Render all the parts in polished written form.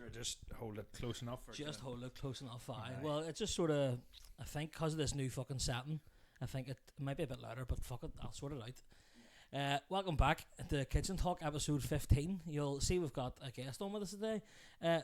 Or just hold it close enough. Just hold it close enough. Aye. Aye. Well, it's just sort of, I think, because of this new fucking setting, I think it might be a bit louder, but fuck it, I'll sort it out. Welcome back to Kitchen Talk episode 15. You'll see we've got a guest on with us today.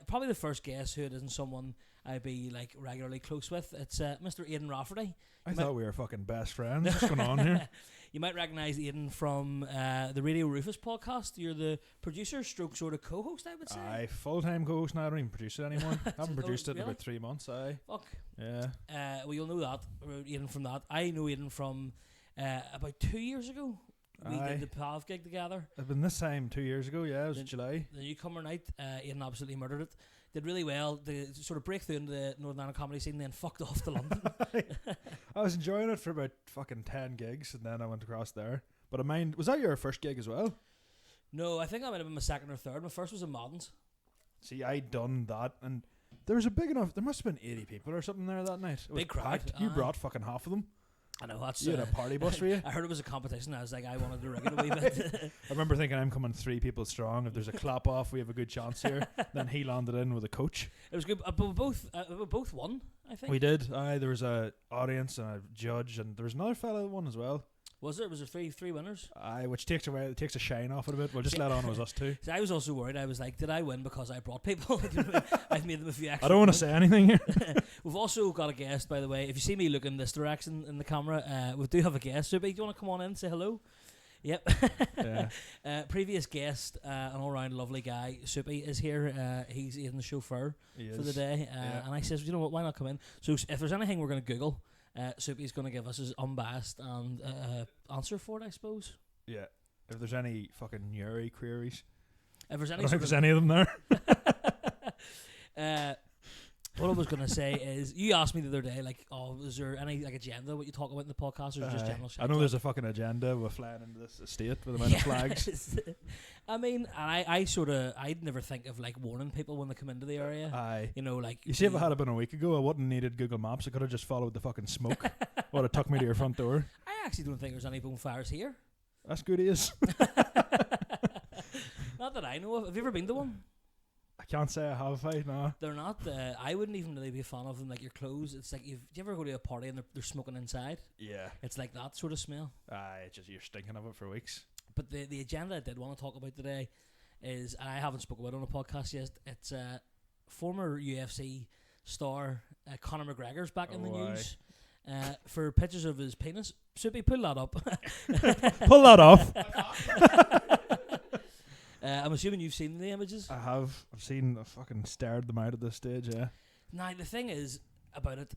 Probably the first guest who it isn't someone I'd be like regularly close with. It's Mr. Aidan Rafferty. I thought we were fucking best friends. What's going on here? You might recognise Aidan from the Radio Rufus podcast. You're the producer, stroke sort of co-host, I would say. Aye, full-time co-host now. I don't even produce it anymore. I haven't produced it in about 3 months. Aye. Fuck. Yeah. Well, you'll know that, Aidan, from that. I know Aidan from about 2 years ago. We did the PAV gig together. It's been this time 2 years ago, yeah, it was July. The newcomer night, Aidan absolutely murdered it. Did really well. The sort of break through into the Northern Ireland comedy scene, then fucked off to London. I was enjoying it for about fucking 10 gigs, and then I went across there. But I mind, was that your first gig as well? No, I think I might have been my second or third. My first was in Moddens. See, I done that, and there was a big enough, there must have been 80 people or something there that night. It was big crowd. You brought fucking half of them. I know, that's... You had a party bus for you. I heard it was a competition. I was like, I wanted to rig it a wee bit. I remember thinking, I'm coming 3 people strong. If there's a clap off, we have a good chance here. Then he landed in with a coach. It was good. But we both won, I think. We did. Aye, there was a audience and a judge, and there was another fella that won as well. Was there? Was there three winners? Aye, which takes a shine off it a bit. We'll just let on it was us two. So I was also worried. I was like, did I win because I brought people? I've made them a few extra. I don't want to say anything here. We've also got a guest, by the way. If you see me looking this direction in the camera, we do have a guest. Subi, do you want to come on in and say hello? Yep. Yeah. Previous guest, an all-round lovely guy, Subi, is here. He's Aidan's chauffeur for the day. And I says, you know what, why not come in? So if there's anything we're going to Google, Subi's going to give us his unbiased and answer for it, I suppose. Yeah. If there's any fucking Yuri queries. If there's any, I don't think there's any of them there. What I was going to say is, you asked me the other day, like, oh, is there any like agenda what you talk about in the podcast, or just general shit? I know there's a fucking agenda. We're flying into this estate with a amount of flags. I mean, and I'd never think of like warning people when they come into the area. Aye. You know, like... You see, if it had been a week ago, I wouldn't needed Google Maps. I could have just followed the fucking smoke. Would have took me to your front door. I actually don't think there's any bonfires here. That's good as. Not that I know of. Have you ever been to one? I can't say I have, no. They're not. I wouldn't even really be a fan of them. Like your clothes, it's like do you ever go to a party and they're smoking inside? Yeah. It's like that sort of smell. It's just you're stinking of it for weeks. But the agenda I did want to talk about today is, and I haven't spoken about it on a podcast yet, it's former UFC star Conor McGregor's back in the news for pictures of his penis. Soupy, pull that up. Pull that off. I'm assuming you've seen the images. I have. I've fucking stared them out at this stage, yeah. Now, the thing is about it,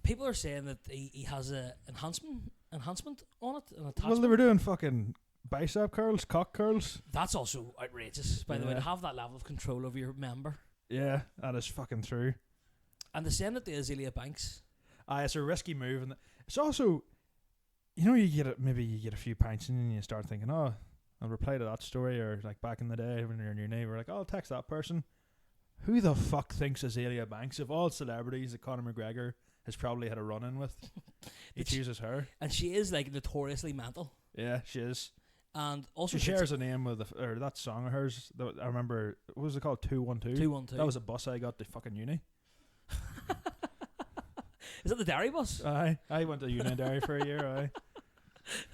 people are saying that he has a enhancement on it, an attachment. Well, they were doing fucking bicep curls, cock curls. That's also outrageous, by the way, to have that level of control over your member. Yeah, that is fucking true. And they're saying that the Azealia Banks. It's a risky move, and it's also, you know, you get a few pints in and you start thinking, oh, I'll reply to that story, or like back in the day when you're in your name, we're like, oh, I'll text that person. Who the fuck thinks Azealia Banks, of all celebrities that Conor McGregor has probably had a run-in with, he chooses her? And she is like notoriously mental. Yeah, she is. And also she shares a name with or that song of hers. I remember, what was it called? 212. 212. That was a bus I got to fucking uni. Is that the dairy bus? Aye, I went to Union Dairy for a year. Aye.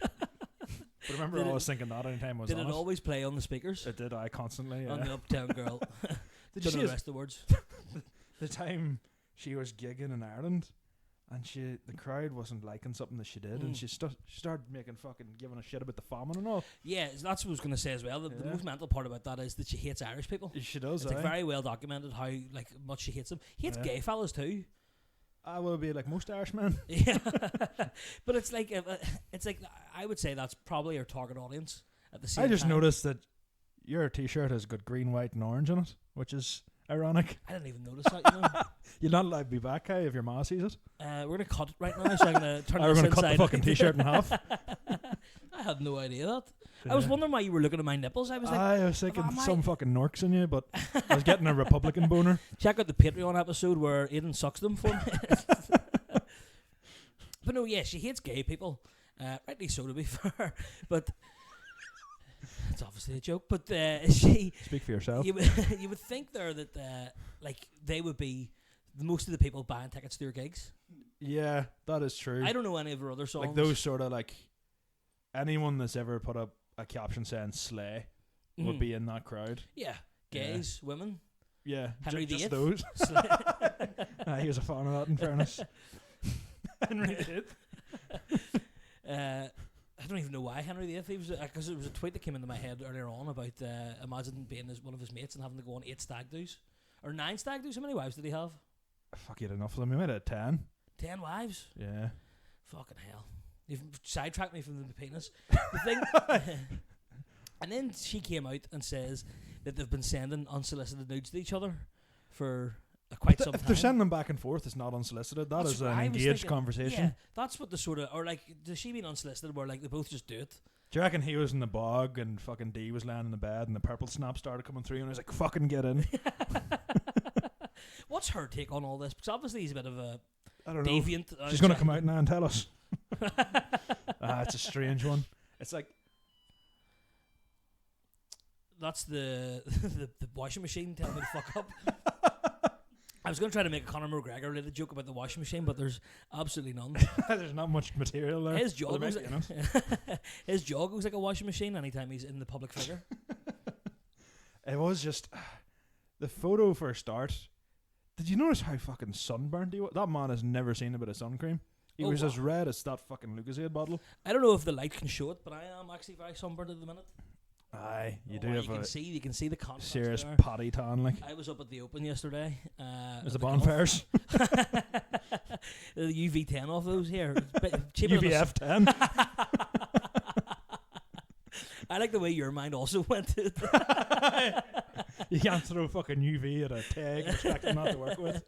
But I remember I was thinking that anytime I was on it. Did it always play on the speakers? It did, constantly. On the Uptown Girl. Did you see the rest of the words? The time she was gigging in Ireland, and the crowd wasn't liking something that she did, and she started giving a shit about the famine and all. Yeah, that's what I was going to say as well. The most mental part about that is that she hates Irish people. She does. It's like very well documented how like much she hates them. She hates gay fellas too. I will be like most Irishmen. Yeah, but it's like I would say that's probably her target audience at the same time. I just noticed that your T-shirt has got green, white, and orange on it, which is ironic. I didn't even notice that. You know? You're not allowed to be back, hey, if your ma sees it. We're gonna cut it right now, so I'm gonna turn. We're gonna cut the fucking T-shirt in half. I had no idea that. Yeah. I was wondering why you were looking at my nipples. I was like, I was thinking some fucking norks in you, but I was getting a Republican boner. Check out the Patreon episode where Aidan sucks them for me. But no, yeah, she hates gay people. Rightly so, to be fair. But It's obviously a joke, but she. Speak for yourself. You would think there that like they would be most of the people buying tickets to their gigs. Yeah, that is true. I don't know any of her other songs. Like those sort of like anyone that's ever put up a caption saying "slay" would be in that crowd. Yeah, gays, women. Yeah, Henry just VIII. those. He was a fan of that. In fairness, Henry VIII. I don't even know why Henry VIII. He was because it was a tweet that came into my head earlier on about imagine being one of his mates and having to go on 8 stag do's or 9 stag do's. How many wives did he have? Fuck, he had enough of them. He might have 10. 10 wives. Yeah. Fucking hell. You've sidetracked me from the penis. The thing. And then she came out and says that they've been sending unsolicited nudes to each other for quite some time. If they're sending them back and forth, it's not unsolicited. That is an engaged conversation. Yeah, that's what the sort of, or like, does she mean unsolicited where like they both just do it? Do you reckon he was in the bog and fucking D was laying in the bed and the purple snap started coming through and he was like, fucking get in? What's her take on all this? Because obviously he's a bit of a I don't know. deviant. She's going to come out now and tell us. It's a strange one. It's like, that's the washing machine telling me to fuck up. I was going to try to make a Conor McGregor related joke about the washing machine, but there's absolutely none. There's not much material there. His jaw goes his jaw goes like a washing machine anytime he's in the public figure. It was just the photo for a start. Did you notice how fucking sunburnt he was? That man has never seen a bit of sun cream. He was as red as that fucking Lucozade bottle. I don't know if the light can show it, but I am actually very sunburned at the minute. Aye, you do have you can see the contrast serious there. potty tan. Like I was up at the Open yesterday. There's the bonfires. The UV10 off those here. UVF 10. I like the way your mind also went to it. You can't throw fucking UV at a tag expecting not to work with.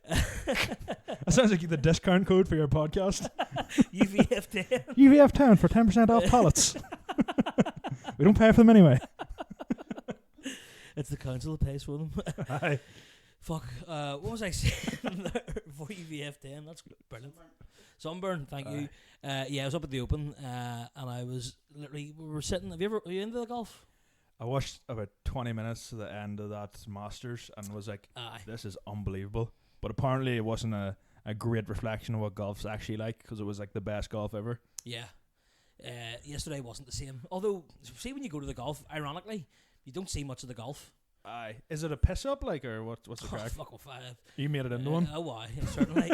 That sounds like the discount code for your podcast. UVF10. UVF10 for 10% off pallets. We don't pay for them anyway. It's the council that pays for them. Aye. Fuck. What was I saying there for UVF10? That's brilliant. Sunburn, thank you. Yeah, I was up at the Open and I was literally, we were sitting. Are you into the golf? I watched about 20 minutes to the end of that Masters and was like, this is unbelievable. But apparently it wasn't a great reflection of what golf's actually like because it was like the best golf ever. Yeah. Yesterday wasn't the same. Although, see, when you go to the golf, ironically, you don't see much of the golf. Aye. Is it a piss up, like, or what's the crack? Fuck off. You made it into one? Oh, why? Certainly.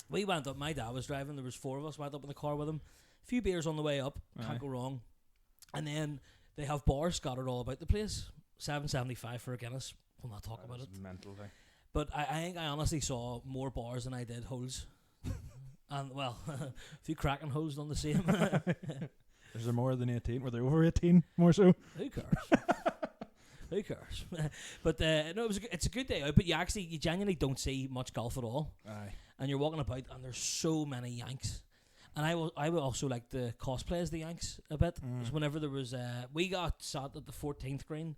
We went up, my dad was driving, there was 4 of us, went up in the car with him. A few beers on the way up, can't go wrong. And then they have bars scattered all about the place. $7.75 for a Guinness. We'll not talk about it. Mental thing. But I think I honestly saw more bars than I did holes. And, well, a few cracking holes done the same. Is there more than 18? Were they over 18 more so? Who cares? Who cares? But no, it's a good day out, but you genuinely don't see much golf at all. Aye. And you're walking about and there's so many Yanks. And I would also like the cosplay as the Yanks a bit. Because whenever there was we got sat at the 14th green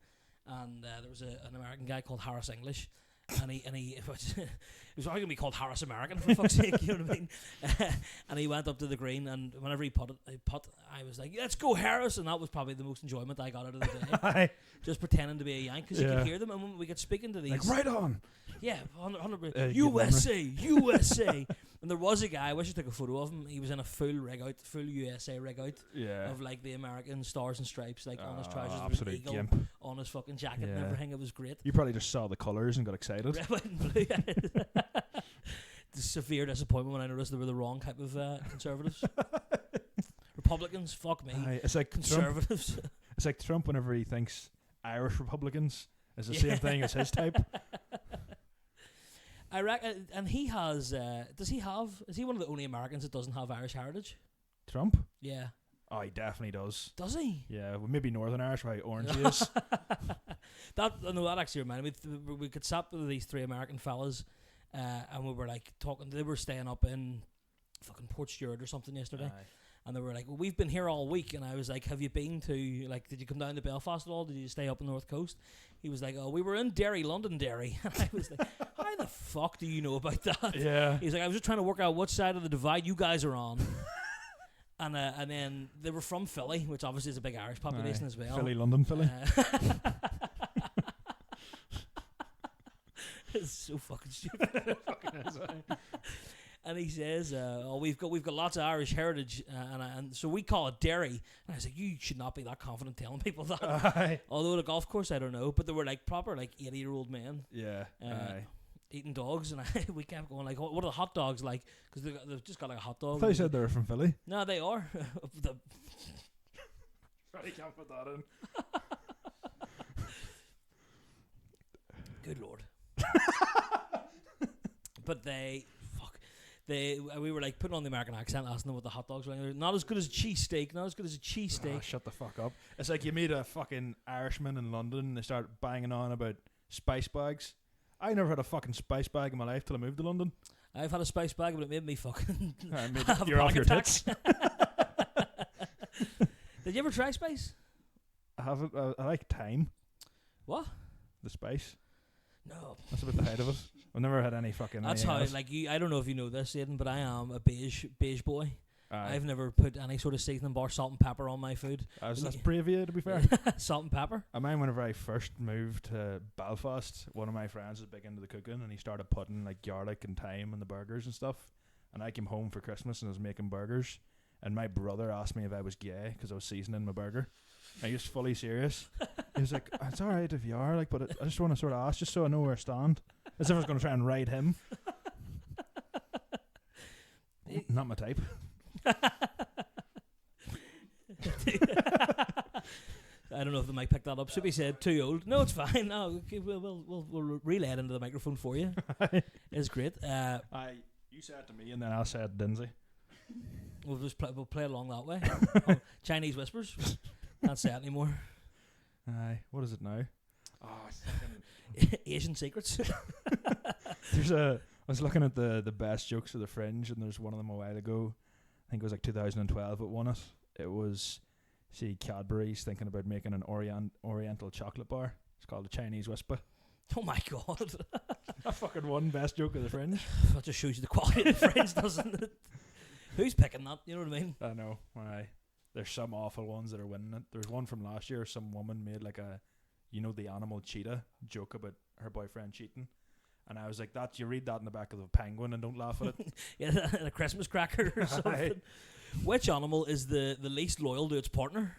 and there was an American guy called Harris English. And he it was already going to be called Harris American for fuck's sake, you know what I mean? And he went up to the green, and whenever he put, I was like, "Let's go, Harris!" And that was probably the most enjoyment I got out of the day. Just pretending to be a Yank because you could hear them, and when we could speak into these, like right on. Yeah, 100%. USA. And there was a guy, I wish I took a photo of him. He was in a full USA rig out of like the American stars and stripes, like on his trousers, absolute eagle gimp on his fucking jacket and everything. It was great. You probably just saw the colours and got excited. Red, white, and blue. The severe disappointment when I noticed they were the wrong type of conservatives. Republicans, fuck me. It's like conservatives. Trump, it's like Trump whenever he thinks Irish Republicans is the same thing as his type. I reckon, and he has. Is he one of the only Americans that doesn't have Irish heritage? Trump? Yeah. Oh, he definitely does. Does he? Yeah, well, maybe Northern Irish, why orange he is. That actually reminded me. We could sat with these 3 American fellas, and we were like talking. They were staying up in fucking Port Stewart or something yesterday. Aye. And they were like, well, we've been here all week. And I was like, have you been to, like, did you come down to Belfast at all? Did you stay up on the North Coast? He was like, oh, we were in Derry, Londonderry. And I was like, how the fuck do you know about that? Yeah. He's like, I was just trying to work out what side of the divide you guys are on. And then they were from Philly, which obviously is a big Irish population as well. Philly, London, Philly. It's so fucking stupid. And he says, "Oh, we've got lots of Irish heritage, and so we call it Derry." And I was like, "You should not be that confident telling people that." Although at a golf course, I don't know, but they were like proper 80-year-old men. Yeah. Eating dogs, and we kept going like, "What are the hot dogs like?" Because they've just got like a hot dog. I thought you said they were from Philly. No, they are. Probably can't put that in. Good lord. But we were like putting on the American accent, asking them what the hot dogs were like. Not as good as a cheesesteak. Not as good as a cheesesteak. Oh, shut the fuck up. It's like you meet a fucking Irishman in London and they start banging on about spice bags. I never had a fucking spice bag in my life till I moved to London. I've had a spice bag, but it made me fucking you're off your tits. Did you ever try spice? I haven't. I like thyme. What? The spice. No. That's about the height of it. I've never had any fucking. That's how else. like you. I don't know if you know this, Aidan, but I am a beige boy. Aye. I've never put any sort of seasoning bar, salt and pepper on my food. That's brave of you, to be fair. Salt and pepper. I mind whenever I first moved to Belfast, one of my friends was big into the cooking, and he started putting like garlic and thyme in the burgers and stuff. And I came home for Christmas and I was making burgers, and my brother asked me if I was gay because I was seasoning my burger. And he was fully serious. He was like, "It's all right if you are, like, but I just want to sort of ask, just so I know where I stand." As if I was going to try and ride him. Not my type. I don't know if the mic picked that up. Should be said too old. No, it's fine. No, okay, we'll relay it into the microphone for you. It's great. You say it to me and then I'll say it to Dinsey. We'll play along that way. Chinese whispers. Can't say it anymore. Aye. What is it now? Oh, Asian secrets. I was looking at the best jokes of the Fringe, and there's one of them a while ago. I think it was like 2012 it won it. It was, see, Cadbury's thinking about making an Oriental chocolate bar. It's called a Chinese Whisper. Oh my god. I fucking won best joke of the Fringe. That just shows you the quality of the Fringe, doesn't it? Who's picking that? You know what I mean? I know. Aye. There's some awful ones that are winning it. There's one from last year. Some woman made like the animal cheetah joke about her boyfriend cheating. And I was like, you read that in the back of the Penguin and don't laugh at it. Yeah, a Christmas cracker or something. Which animal is the least loyal to its partner?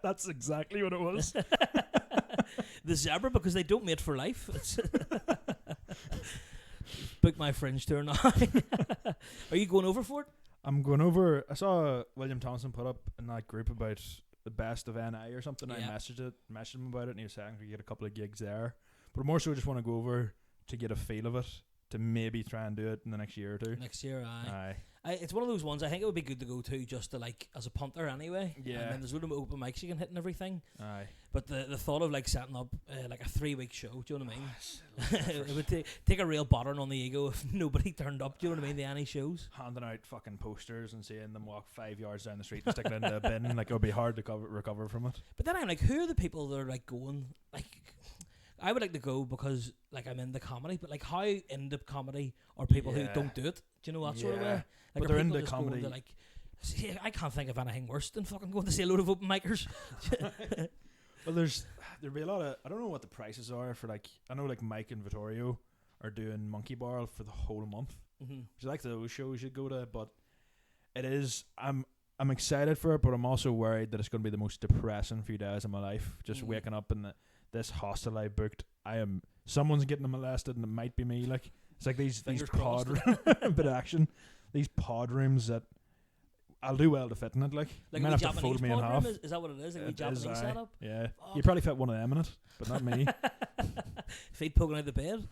That's exactly what it was. The zebra, because they don't mate for life. Book my Fringe tour now. Are you going over for it? I'm going over. I saw William Thompson put up in that group about the best of NI or something. Yeah. I messaged him about it, and he was saying we get a couple of gigs there. But more so, just want to go over to get a feel of it, to maybe try and do it in the next year or two. Next year, aye. It's one of those ones I think it would be good to go to just to like as a punter anyway. Yeah. And then there's a little bit of open mics you can hit and everything. Aye. But the thought of like setting up like a 3-week show, do you know what I mean? It would take a real battering on the ego if nobody turned up. Do you know what I mean? The any shows. Handing out fucking posters and seeing them walk 5 yards down the street and sticking it in a bin, like it would be hard to recover from it. But then I'm like, who are the people that are like going like? I would like to go because like I'm into comedy, but like how into comedy are people who don't do it? Do you know that sort of way? Like, but they're into comedy. To, like, see, I can't think of anything worse than fucking going to see a load of open micers. Well, there'd be a lot of, I don't know what the prices are for, like, I know like Mike and Vittorio are doing Monkey Bar for the whole month. Mm-hmm. Which I like those shows you'd go to, but it is, I'm excited for it, but I'm also worried that it's going to be the most depressing few days of my life. Just waking up in this hostel I booked. Someone's getting molested and it might be me. Like, it's like these pod a bit of action. These pod rooms that I'll do well to fit in it. Like you might have to fold me in half. Is that what it is? Like a Japanese setup? Yeah. You probably fit one of them in it, but not me. Feet poking out the bed.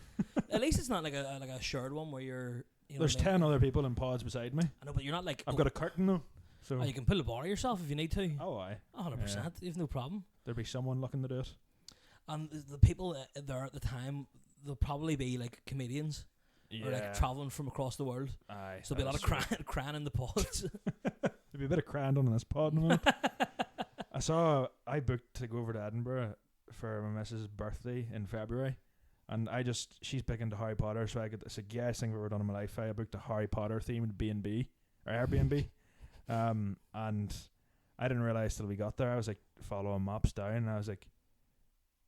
At least it's not like a shared one where you're. You know, there's 10 other people in pods beside me. I know, but you're not like. I've got a curtain though. So you can pull the bar yourself if you need to. Oh, aye. 100%. You've no problem. There'll be someone looking to do it. And the people there at the time, they'll probably be like comedians. Yeah. Or like travelling from across the world. Aye. So there'll be a lot of crying in the pods. There'll be a bit of crying on this pod in a minute. I booked to go over to Edinburgh for my missus' birthday in February. And she's big into Harry Potter, so it's the gayest thing I've ever done in my life. I booked a Harry Potter themed B&B, or Airbnb. And I didn't realise till we got there. I was like following maps down, and I was like,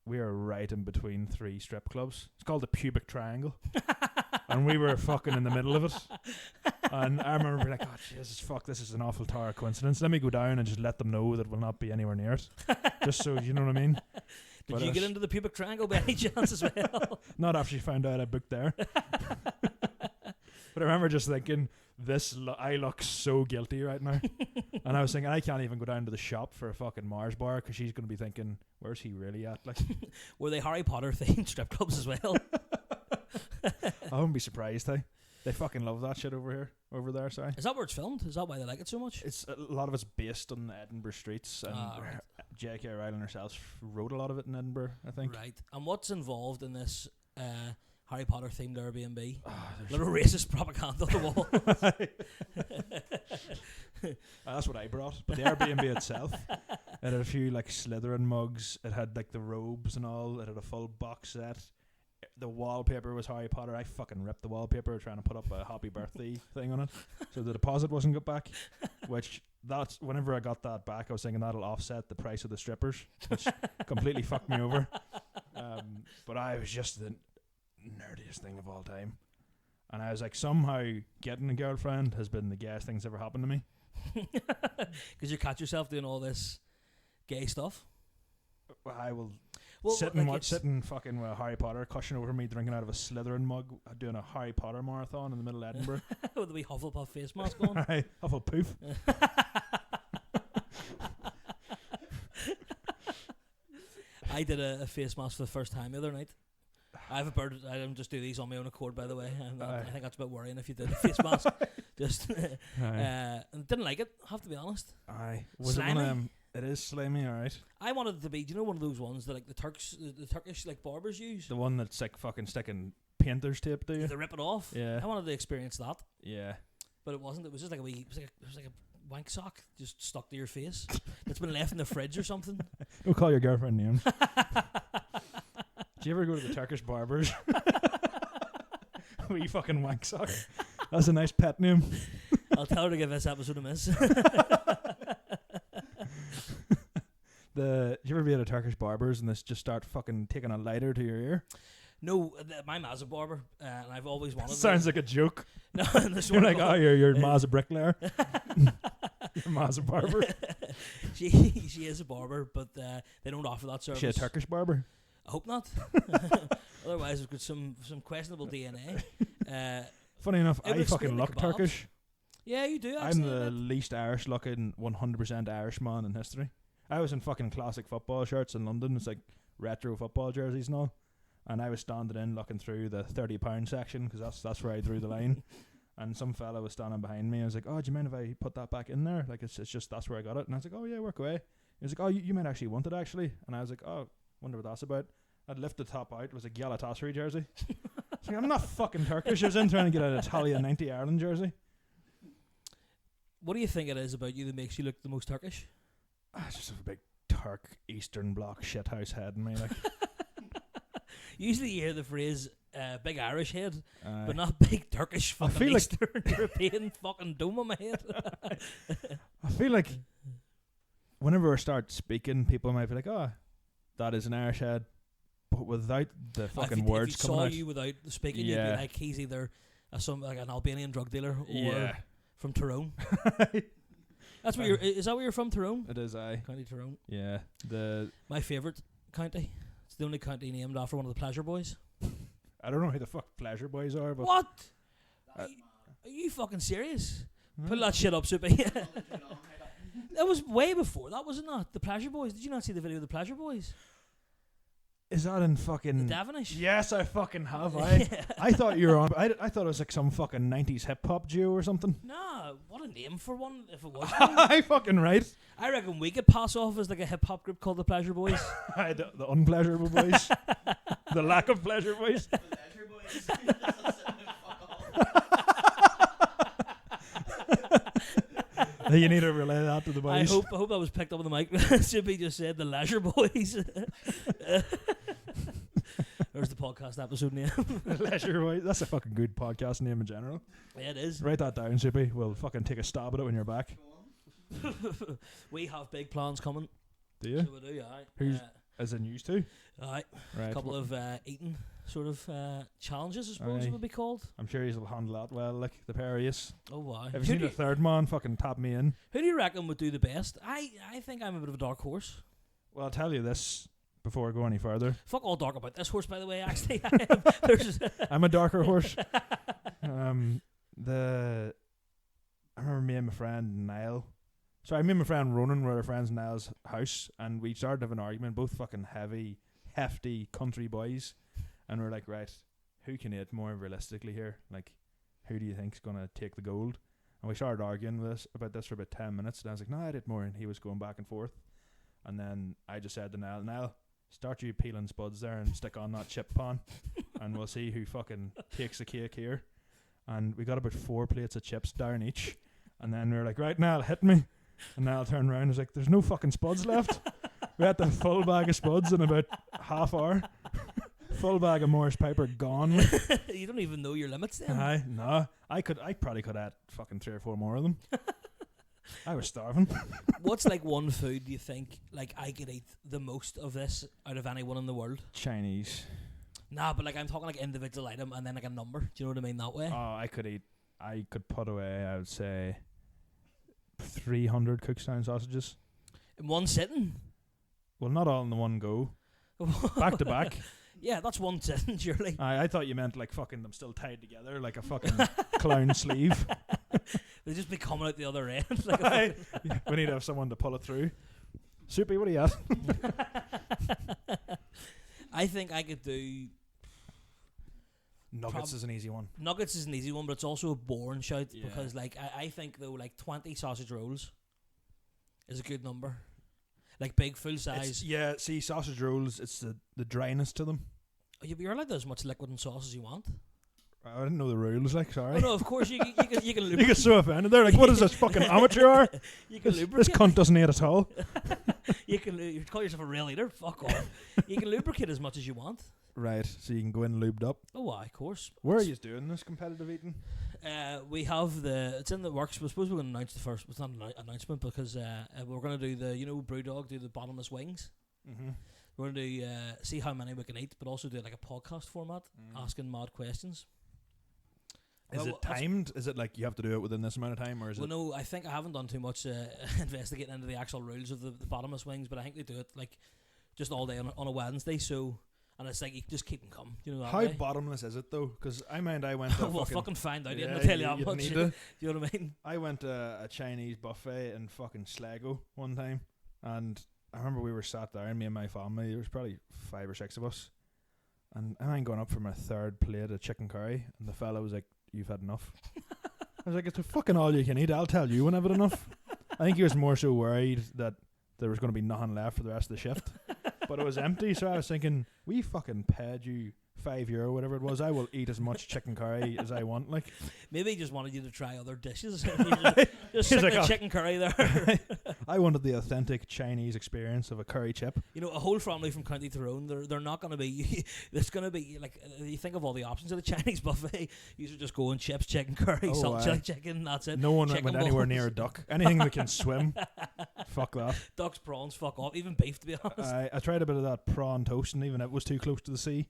we are right in between 3 strip clubs. It's called the Pubic Triangle. And we were fucking in the middle of it. And I remember being like, oh, Jesus, fuck, this is an awful tower coincidence. Let me go down and just let them know that we'll not be anywhere near it. Just so, you know what I mean? Did you get into the Pubic Triangle by any chance as well? Not after you found out I booked there. But I remember just thinking, I look so guilty right now. And I was thinking, I can't even go down to the shop for a fucking Mars bar because she's going to be thinking, where's he really at? Like, were they Harry Potter themed strip clubs as well? I wouldn't be surprised, hey. They fucking love that shit over there, sorry. Is that where it's filmed? Is that why they like it so much? It's a lot of it's based on the Edinburgh streets, and right. J.K. Rowling herself wrote a lot of it in Edinburgh, I think. Right. And what's involved in this Harry Potter themed Airbnb? Little racist propaganda on the wall. That's what I brought. But the Airbnb itself, it had a few like Slytherin mugs. It had like the robes and all. It had a full box set. The wallpaper was Harry Potter. I fucking ripped the wallpaper trying to put up a happy birthday thing on it, so the deposit wasn't got back. Which that's whenever I got that back, I was thinking that'll offset the price of the strippers, which completely fucked me over. But I was just the nerdiest thing of all time, and I was like, somehow getting a girlfriend has been the gayest thing's ever happened to me. Because you catch yourself doing all this gay stuff. I will. Well, sitting fucking with a Harry Potter cushion over me, drinking out of a Slytherin mug, doing a Harry Potter marathon in the middle of Edinburgh. With a wee Hufflepuff face mask on. Aye, Hufflepoof. I did a face mask for the first time the other night. I have a bird. I don't just do these on my own accord, by the way. I think that's a bit worrying if you did a face mask. Just and didn't like it. Have to be honest. Aye, slimy. It is slimy, alright. I wanted it to be, do you know one of those ones that like the Turkish like barbers use? The one that's like fucking sticking painter's tape to you? They rip it off. Yeah. I wanted to experience that. Yeah. But it wasn't. It was just like it was like a wank sock just stuck to your face. It's been left in the fridge or something. Don't call your girlfriend names. Do you ever go to the Turkish barbers? Wee fucking wank sock. That's a nice pet name. I'll tell her to give this episode a miss. Do you ever be at a Turkish barber's and this just start fucking taking a lighter to your ear? No, my ma's a barber, and I've always wanted. Sounds like a joke. No, you're like, oh, your ma's a bricklayer. Your ma's a barber. She is a barber, but they don't offer that service. Is she a Turkish barber? I hope not. Otherwise, we've got some questionable DNA. Funny enough, I fucking look Turkish. Yeah, you do. I'm the least Irish looking 100% Irish man in history. I was in fucking classic football shirts in London. It's like retro football jerseys and all. And I was standing in looking through the £30 section because that's where I drew the line. And some fella was standing behind me. I was like, oh, do you mind if I put that back in there? Like, it's just that's where I got it. And I was like, oh, yeah, work away. He was like, oh, you might actually want it, actually. And I was like, oh, wonder what that's about. I'd lift the top out. It was a Galatasaray jersey. I was like, I'm not fucking Turkish. I was in trying to get an Italia 90 Ireland jersey. What do you think it is about you that makes you look the most Turkish? I just have a big Turk Eastern Bloc shithouse head in me. Like. Usually you hear the phrase big Irish head, but not big Turkish fucking Eastern European fucking dome on my head. I feel like whenever I start speaking, people might be like, oh, that is an Irish head. But without the fucking words coming out. If you saw you without speaking, you'd be like, he's either like an Albanian drug dealer or from Tyrone. That's where is that where you're from, Tyrone? It is, aye. County Tyrone. Yeah. My favourite county. It's the only county named after one of the Pleasure Boys. I don't know who the fuck Pleasure Boys are, but what? Are you fucking serious? Pull that shit up, Soupy. That was way before. That wasn't that. The Pleasure Boys. Did you not see the video of the Pleasure Boys? Is that in fucking... The Devonish? Yes, I fucking have. I thought you were on... I thought it was like some fucking 90s hip-hop duo or something. Nah, what a name for one, if it was. I fucking right. I reckon we could pass off as like a hip-hop group called the Pleasure Boys. The unpleasurable boys. The lack of pleasure boys. The Pleasure Boys. You need to relay that to the boys. I hope that was picked up on the mic. Soupy just said the Leisure Boys. There's the podcast episode name. Leisureboys. That's a fucking good podcast name in general. Yeah, it is. Write that down, Soupy. We'll fucking take a stab at it when you're back. We have big plans coming. Do you? So we do, aye. Who's as in used to? Aye. Right. A couple of eating sort of challenges, I suppose it Aye. would be called. I'm sure he'll handle that well. Like the pair of yous. Oh, wow. Have you seen the third man fucking tap me in? Who do you reckon would do the best? I think I'm a bit of a dark horse. Well, I'll tell you this before I go any further. Fuck all dark about this horse, by the way, actually. I'm a darker horse. I remember me and my friend Niall. Sorry, me and my friend Ronan were at our friend's Niall's house, and we started having an argument. Both fucking hefty country boys, and we're like, right, who can eat more realistically here? Like, who do you think's gonna take the gold? And we started arguing about this for about 10 minutes. And I was like, no, I'd eat more, and he was going back and forth. And then I just said to Niall, start you peeling spuds there and stick on that chip pan, and we'll see who fucking takes the cake here. And we got about 4 plates of chips down each. And then we were like, right, Niall, hit me. And Niall turned around and was like, there's no fucking spuds left. We had the full bag of spuds in about half hour. Full bag of Morris Piper gone. You don't even know your limits then. Aye, no. I probably could have fucking 3 or 4 more of them. I was starving. What's like one food you think like I could eat the most of this out of anyone in the world? Chinese. Nah, but like I'm talking like individual item and then like a number. Do you know what I mean that way? Oh, I could put away, I would say, 300 Cookstown sausages. In one sitting? Well, not all in the one go. Back to back. Yeah, that's one sitting, surely. I thought you meant like fucking them still tied together like a fucking clown sleeve. They just be coming out the other end. Like we need to have someone to pull it through. Soupy, what are you at? I think I could do... Nuggets is an easy one. Nuggets is an easy one, but it's also a boring shout Yeah. because like I think though like 20 sausage rolls is a good number. Like big full size. See, sausage rolls, it's the dryness to them. You're allowed as much liquid and sauce as you want. I didn't know the rules, like, sorry. Oh no, of course you can You get so offended. They're like, what is this fucking amateur hour? You can This lubricate. cunt doesn't eat at all. You call yourself a real eater. Fuck off. You can lubricate as much as you want. Right, so you can go in lubed up. Oh, of course. Where are you doing this competitive eating? We have it's in the works. We suppose we're going to announce the first. It's not an announcement because we're going to do the Brewdog do the bottomless wings. Mm-hmm. We're going to see how many we can eat, but also do like a podcast format, asking mad questions. Is it timed? Is it like you have to do it within this amount of time, or is it? Well, no, I think I haven't done too much investigating into the actual rules of the bottomless wings, but I think they do it like just all day on a Wednesday. So, and it's like you just keep them coming. You know that How way. bottomless is it though? Because I went to Well, fucking find out. I'll tell you how much. Do you know what I mean? I went to a Chinese buffet in fucking Sligo one time, and I remember we were sat there, and me and my family. There was probably 5 or 6 of us, and I'm going up for my 3rd plate of chicken curry, and the fella was like, "You've had enough." I was like, "It's a fucking all you can eat. I'll tell you when I've had enough." I think he was more so worried that there was going to be nothing left for the rest of the shift, but it was empty. So I was thinking, we fucking paid you €5, whatever it was. I will eat as much chicken curry as I want. Like, maybe he just wanted you to try other dishes. just stick like, the chicken curry there. I wanted the authentic Chinese experience of a curry chip. You know, a whole family from County Tyrone, they're not going to be. There's going to be like you think of all the options of the Chinese buffet. You should just go and chips, chicken curry, salt chili chicken. That's it. No one chicken went anywhere balls. near a duck. Anything that can swim. Fuck that. Ducks, prawns, fuck off. Even beef, to be honest. I tried a bit of that prawn toast, and even it was too close to the sea.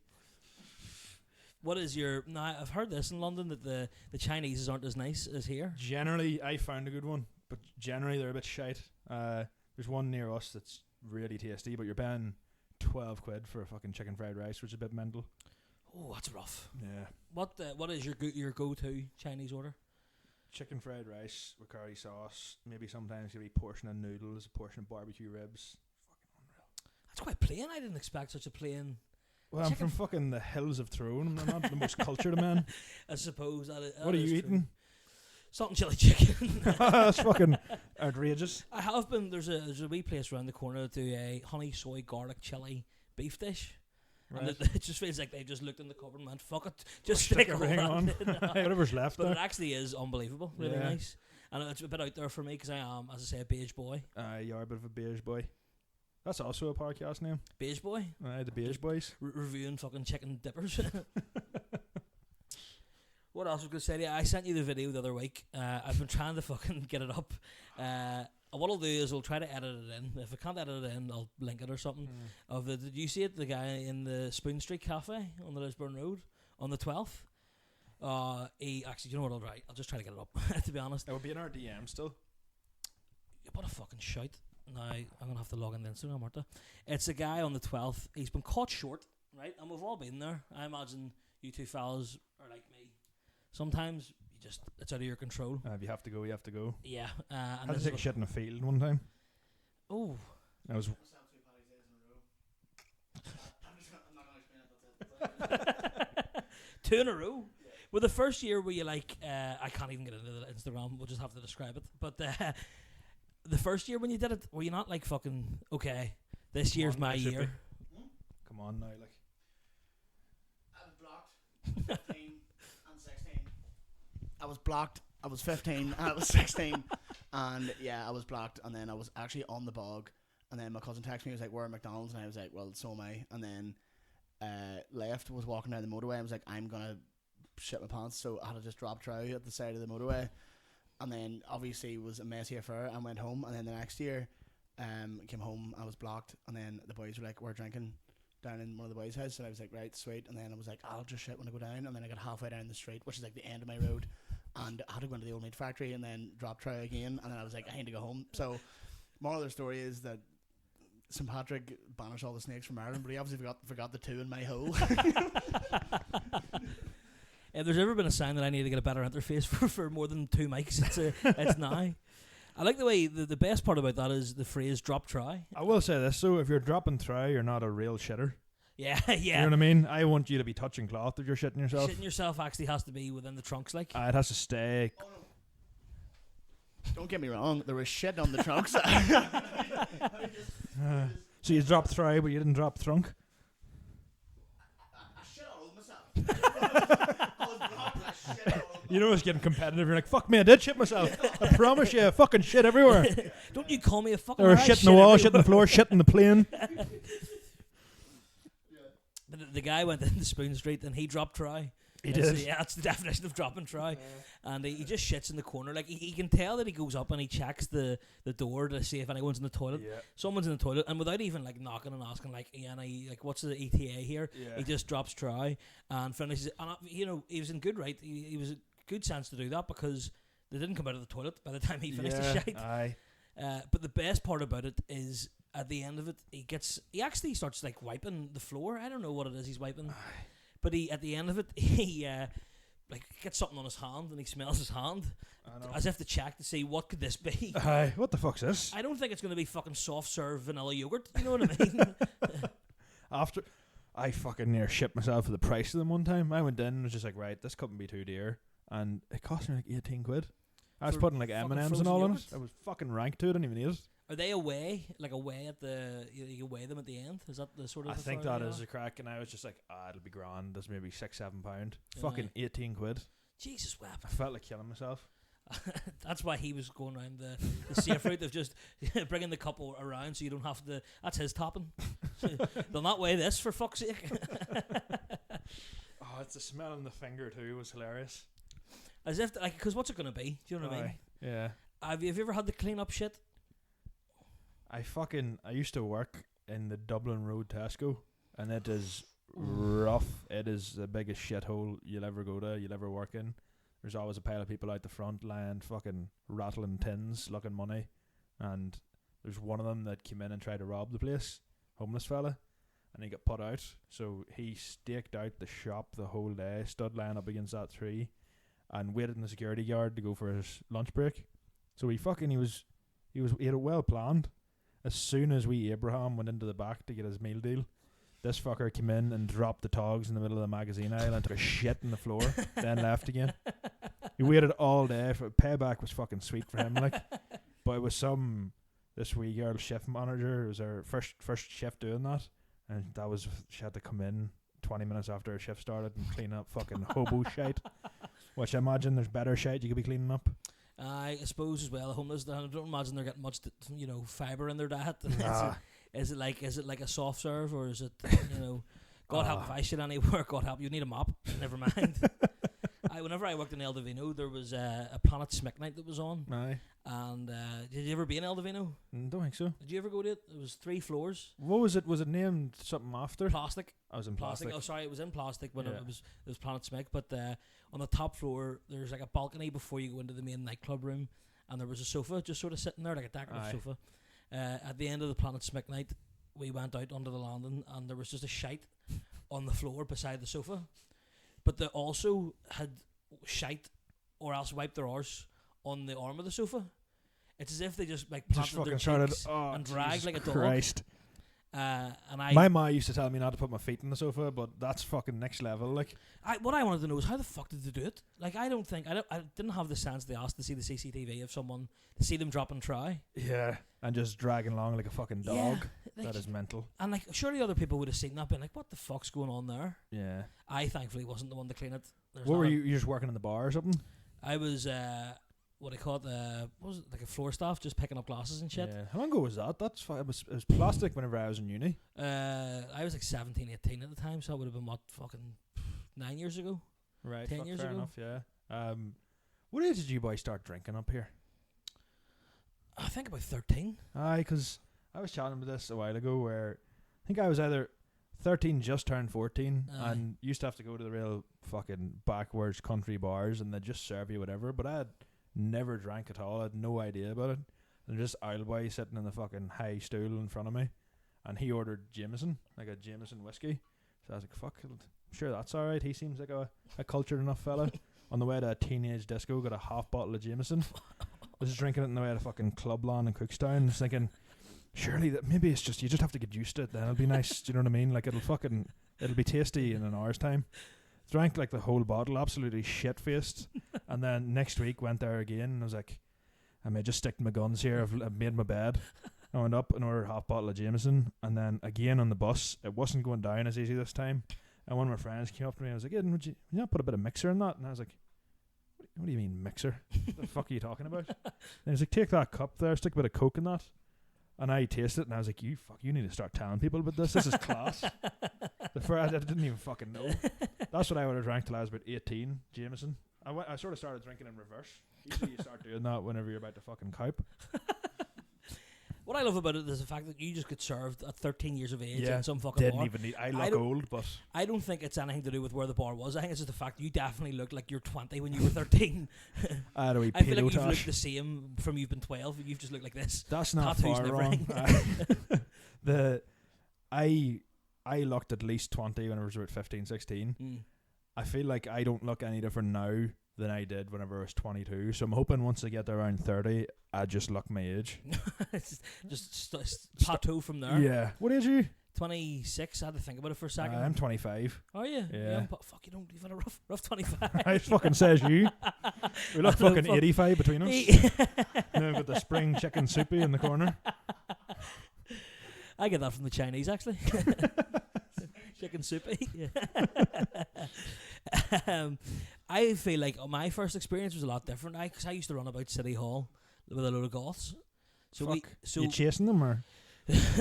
What is your... Now, I've heard this in London that the Chinese aren't as nice as here. Generally, I found a good one, but generally they're a bit shite. There's one near us that's really tasty, but you're paying £12 for a fucking chicken fried rice, which is a bit mental. Oh, that's rough. Yeah. What is your go-to Chinese order? Chicken fried rice with curry sauce. Maybe sometimes you'll be a portion of noodles, a portion of barbecue ribs. Fucking unreal. That's quite plain. I didn't expect such a plain... Well, I'm from fucking the hills of Tyrone. I'm not the most cultured man. I suppose that what are you eating? Salt and chili chicken. That's fucking outrageous. I have been. There's a wee place around the corner that do a honey soy garlic chili beef dish. Right. And it just feels like they just looked in the cupboard and went, fuck it, just Stick stick everything on. Whatever's left But there. it actually is unbelievable, really nice. And it's a bit out there for me because I am, as I say, a beige boy. You are a bit of a beige boy. That's also a podcast name. Beige boy? The Beige Boys. Reviewing fucking chicken dippers. What else was I going to say to you? I sent you the video the other week. I've been trying to fucking get it up. what I'll do is I'll try to edit it in. If I can't edit it in, I'll link it or something. Did you see it? The guy in the Spoon Street Cafe on the Lisburn Road on the 12th. He actually, you know what? I'll just try to get it up. To be honest, It would be in our DM still. what a fucking shout! Now I'm gonna have to log into Instagram, aren't I? It's a guy on the 12th. He's been caught short, right? And we've all been there. I imagine you two fellas are like me. Sometimes it's out of your control. If you have to go, you have to go. Yeah. I And had to take a shit in a field one time. Oh. I was. Two in a row. Well, the first year were you like, I can't even get into the Instagram, we'll just have to describe it. But the first year when you did it, were you not like fucking, okay, this Come year's on my now, year? Come on now, like. I was blocked 15 and 16. I was blocked. I was 15 and I was 16. And yeah, I was blocked. And then I was actually on the bog. And then my cousin texted me, he was like, "We're at McDonald's." And I was like, "Well, so am I." And then left, was walking down the motorway. I was like, "I'm going to shit my pants." So I had to just drop trow at the side of the motorway. And then obviously it was a messy affair. I went home. And then the next year, came home. I was blocked. And then the boys were like, "We're drinking down in one of the boys' house." And I was like, "Right, sweet." And then I was like, "I'll just shit when I go down." And then I got halfway down the street, which is like the end of my road. And I had to go into the old meat factory and then drop trow again. And then I was like, I need to go home. So moral of the story is that St. Patrick banished all the snakes from Ireland, but he obviously forgot the two in my hole. If there's ever been a sign that I need to get a better interface for more than two mics, it's now. I like the way the best part about that is the phrase "drop try." I will say this, so if you're dropping trow, you're not a real shitter. Yeah, yeah. You know what I mean? I want you to be touching cloth if you're shitting yourself. Shitting yourself actually has to be within the trunks, like. It has to stay. Oh, no. Don't get me wrong, there was shit on the trunks. So you dropped trow, but you didn't drop trunk. I shit all over myself. I was blocked, I shit all over You know it's getting competitive. You're like, "Fuck me, I did shit myself. I promise you, I fucking shit everywhere." Don't you call me a fucking Or rat, shit in the wall, shit in the everywhere. floor, shit in the plane. The guy went into Spoon Street and he dropped try. He That's did. the- yeah, that's the definition of dropping try. And he just shits in the corner. Like, he can tell that he goes up and he checks the door to see if anyone's in the toilet. Yeah. Someone's in the toilet, and without even like knocking and asking, like, "Ian, like, what's the ETA here?" Yeah. He just drops try and finishes it. And you know, he was in good right. He was a good sense to do that because they didn't come out of the toilet by the time he finished the shite. Aye. But the best part about it is at the end of it, he actually starts like wiping the floor. I don't know what it is he's wiping, but at the end of it, he like gets something on his hand and he smells his hand I know. as if to check to see what could this be. Aye. What the fuck's this? I don't think it's going to be fucking soft serve vanilla yogurt. You know what I mean? After I fucking near shit myself for the price of them one time. I went in and was just like, right, this couldn't be too dear, and it cost me like 18 quid. I was For putting like fucking M&Ms and frozen all in yogurt? it. I was fucking rank to it. I didn't even eat it. Are they away at the? You weigh them at the end. Is that the sort of? I think authority that they is are? a crack, and I was just like, it'll be grand. There's maybe £6-7. Aye. Fucking 18 quid. Jesus wept. I felt like killing myself. That's why he was going around the safe route of just bringing the couple around so you don't have to. That's his topping. They'll not weigh this for fuck's sake. Oh, it's the smell in the finger too. It was hilarious. As if like, because what's it gonna be? Do you know what I mean? Aye. Yeah. Have you ever had to clean up shit? I used to work in the Dublin Road Tesco, and it is rough. It is the biggest shithole you'll ever go to, you'll ever work in. There's always a pile of people out the front lying fucking rattling tins, looking money, and there's one of them that came in and tried to rob the place, homeless fella, and he got put out. So he staked out the shop the whole day, stood lying up against that tree, and waited in the security guard to go for his lunch break. So he had it well planned. As soon as Abraham went into the back to get his meal deal, this fucker came in and dropped the togs in the middle of the magazine aisle and took a shit on the floor, then left again. He waited all day for payback. Was fucking sweet for him, like. But it was this wee girl shift manager. It was her first shift doing that, and she had to come in 20 minutes after her shift started and clean up fucking hobo shite. Which I imagine there's better shite you could be cleaning up. I suppose as well, homeless. I don't imagine they're getting much, fibre in their diet. Nah. Is it like a soft serve, or is it God help if I shit anywhere? God help, you need a mop. Never mind. Whenever I worked in El Divino, there was a Planet Smick night that was on. Aye. And did you ever be in El Divino? Don't think so. Did you ever go to it? It was 3 floors. What was it? Was it named something after? Plastic. I was in plastic. Oh, sorry, it was in plastic when Yeah. it was Planet Smick. But on the top floor, there's like a balcony before you go into the main nightclub room, and there was a sofa just sort of sitting there, like a decorative Aye. sofa. At the end of the Planet Smick night, we went out onto the landing, and there was just a shite on the floor beside the sofa. But they also had shite, or else wiped their arse on the arm of the sofa. It's as if they just like Just planted their fucking started. cheeks Oh, and dragged Jesus like a dog. Christ. And I, My ma used to tell me not to put my feet on the sofa, but that's fucking next level. Like, what I wanted to know is how the fuck did they do it? Like, I didn't have the sense they asked to see the CCTV of someone to see them drop and try. yeah, and just dragging along like a fucking dog. Yeah, like, That is mental. and like, surely other people would have seen that, been like, "What the fuck's going on there?" Yeah. I thankfully wasn't the one to clean it. There's What not were a- you? You just working in the bar or something? I was what I call it, what was it, like a floor staff, just picking up glasses and shit. Yeah. How long ago was that? It was plastic whenever I was in uni. I was like 17, 18 at the time, so it would have been what, fucking 9 years ago. Right. 10 years fair ago. enough. Yeah. What age did you boys start drinking up here? I think about 13. Aye, because I was chatting about this a while ago where I think I was either 13, just turned 14, Aye. and used to have to go to the real fucking backwards country bars and they'd just serve you whatever, but I had never drank at all. I had no idea about it. And just Isle boy sitting in the fucking high stool in front of me, and he ordered Jameson, like a Jameson whiskey. So I was like, fuck, I'm sure that's alright. He seems like a cultured enough fella. On the way to a teenage disco, got a half bottle of Jameson. Was just drinking it on the way to fucking Club Lawn in Cookstown. I was thinking, surely that maybe it's just, you just have to get used to it, then it'll be nice. Do you know what I mean? Like, it'll be tasty in an hour's time. Drank like the whole bottle, absolutely shit faced. And then next week went there again, and I was like, I may just stick to my guns here. I've made my bed. I went up and ordered a half bottle of Jameson, and then again on the bus, it wasn't going down as easy this time. And one of my friends came up to me and was like, Aidan, would you not put a bit of mixer in that? And I was like, what do you mean mixer? What the fuck are you talking about? And he was like, take that cup there, stick a bit of Coke in that. And I tasted it, and I was like, you need to start telling people about this. This is class. I didn't even fucking know. That's what I would have drank till I was about 18, Jameson. I sort of started drinking in reverse. Usually you start doing that whenever you're about to fucking cope. What I love about it is the fact that you just get served at 13 years of age Yeah, in some fucking Didn't bar. even need. I look don't- old, but I don't think it's anything to do with where the bar was. I think it's just the fact that you definitely look like you're 20 when you were 13. I had a wee I feel like you've pedo-tash. looked the same from you've been 12. You've just looked like this. That's not tattoos far and wrong. everything. I looked at least 20 when I was about 15, 16. Mm. I feel like I don't look any different now than I did whenever I was 22. So I'm hoping once I get to around 30, I just look my age. just plateau from there. Yeah. What age are you? 26. I had to think about it for a second. I'm 25. Are you? Yeah. Fuck, you've had a rough 25. I fucking says you. We look I know, fucking fuck. 85 between us. You know, with the spring chicken soupy in the corner. I get that from the Chinese, actually. Chicken soupy. I feel like my first experience was a lot different. Because I used to run about City Hall with a load of goths. Fuck. You chasing them or?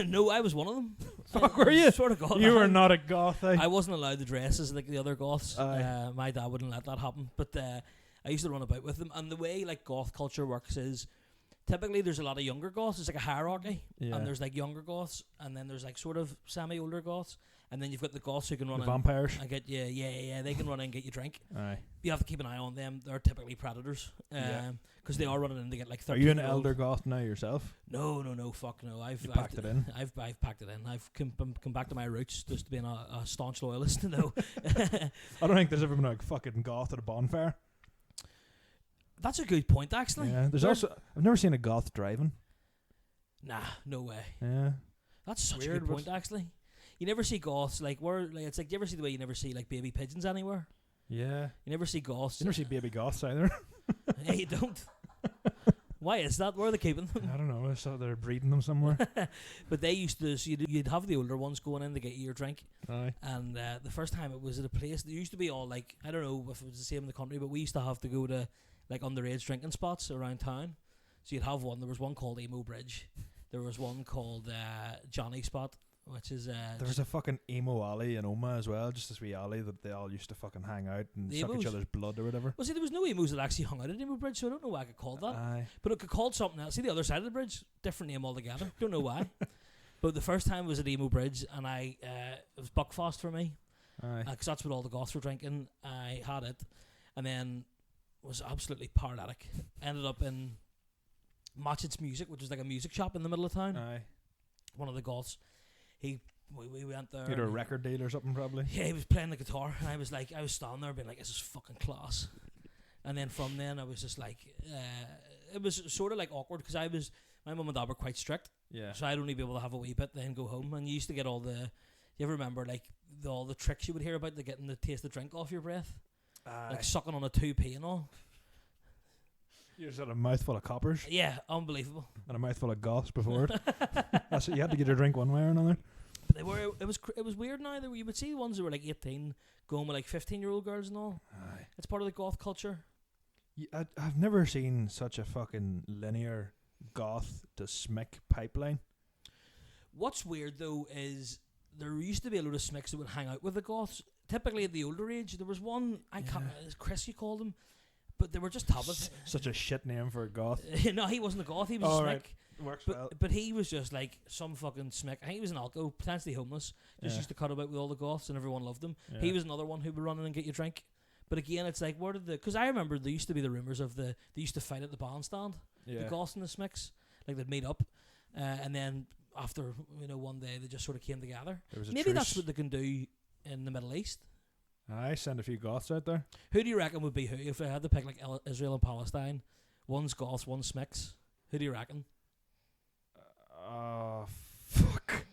No, I was one of them. Fuck, were you? Sort of goth. You were not a goth, eh? I wasn't allowed to dress as like the other goths. Aye. My dad wouldn't let that happen. But I used to run about with them. And the way like goth culture works is typically there's a lot of younger goths. It's like a hierarchy. Yeah. And there's like younger goths, and then there's like sort of semi-older goths, and then you've got the goths who can run The in vampires. and get you. Yeah. They can run in and get you drink. Aye. You have to keep an eye on them. They're typically predators. Yeah. Because they are running in to get like 13. Are you an elder goth now yourself? No, fuck no. You packed it in. I've packed it in. I've come back to my roots, just being a staunch loyalist. No. I don't think there's ever been a fucking goth at a bonfire. That's a good point, actually. Yeah. There's Where- also, I've never seen a goth driving. Nah, no way. Yeah. That's such a Weird, good but- point, actually. You never see goths like it's like, do you ever see the way you never see like baby pigeons anywhere? Yeah. You never see goths. You never see baby goths either. Yeah, you don't. Why is that? Where are they keeping them? I don't know. I saw they're breeding them somewhere. But they used to. So you'd have the older ones going in to get you your drink. Aye. And the first time it was at a place. There used to be all like, I don't know if it was the same in the country, but we used to have to go to like underage drinking spots around town. So you'd have one. There was one called Emo Bridge. There was one called Johnny Spot. which is There was a fucking emo alley in Oma as well, just this wee alley that they all used to fucking hang out and The suck each emos? other's blood or whatever. well, see, there was no emos that actually hung out at Emo Bridge, so I don't know why I could call that. Aye. But it could call something else. See the other side of the bridge, different name altogether. Don't know why. But the first time was at Emo Bridge, and it was Buckfast for me, Aye. because that's what all the goths were drinking. I had it, and then was absolutely paralytic. Ended up in Matchett's Music, which was like a music shop in the middle of town. Aye. One of the goths, we went there. You had a and record deal or something probably. yeah, he was playing the guitar, and I was standing there being like, this is fucking class. And then from then I was just like, it was sort of like awkward, because my mum and dad were quite strict, Yeah. so I'd only be able to have a wee bit, then go home. And you used to get all the, you ever remember like all the tricks you would hear about, the getting the taste of drink off your breath, Aye. like sucking on a 2p and all. You just had a mouthful of coppers Yeah, unbelievable. and a mouthful of goths before it. That's it. You had to get your drink one way or another. But it was weird now that you would see the ones that were like 18 going with like 15-year-old girls and all. Aye. It's part of the goth culture. I've never seen such a fucking linear goth to smick pipeline. What's weird though is there used to be a load of smicks that would hang out with the goths. Typically at the older age, there was one, I can't, Chris you called him, but they were just tablets. Such a shit name for a goth. No, he wasn't a goth, he was Oh, a smick. right. Works well. But he was just like some fucking smick. I think he was an alco, potentially homeless. Just Yeah. used to cut about with all the goths and everyone loved him. Yeah. He was another one who would run in and get you a drink. But again, it's like, where did because I remember there used to be the rumours of they used to fight at the bandstand, Yeah. the goths and the smicks. Like they'd meet up. And then after, one day they just sort of came together. There was a Maybe truce. that's what they can do in the Middle East. I send a few goths out there. Who do you reckon would be who? If they had to pick like Israel and Palestine, one's goths, one's smicks. Who do you reckon? Oh, fuck.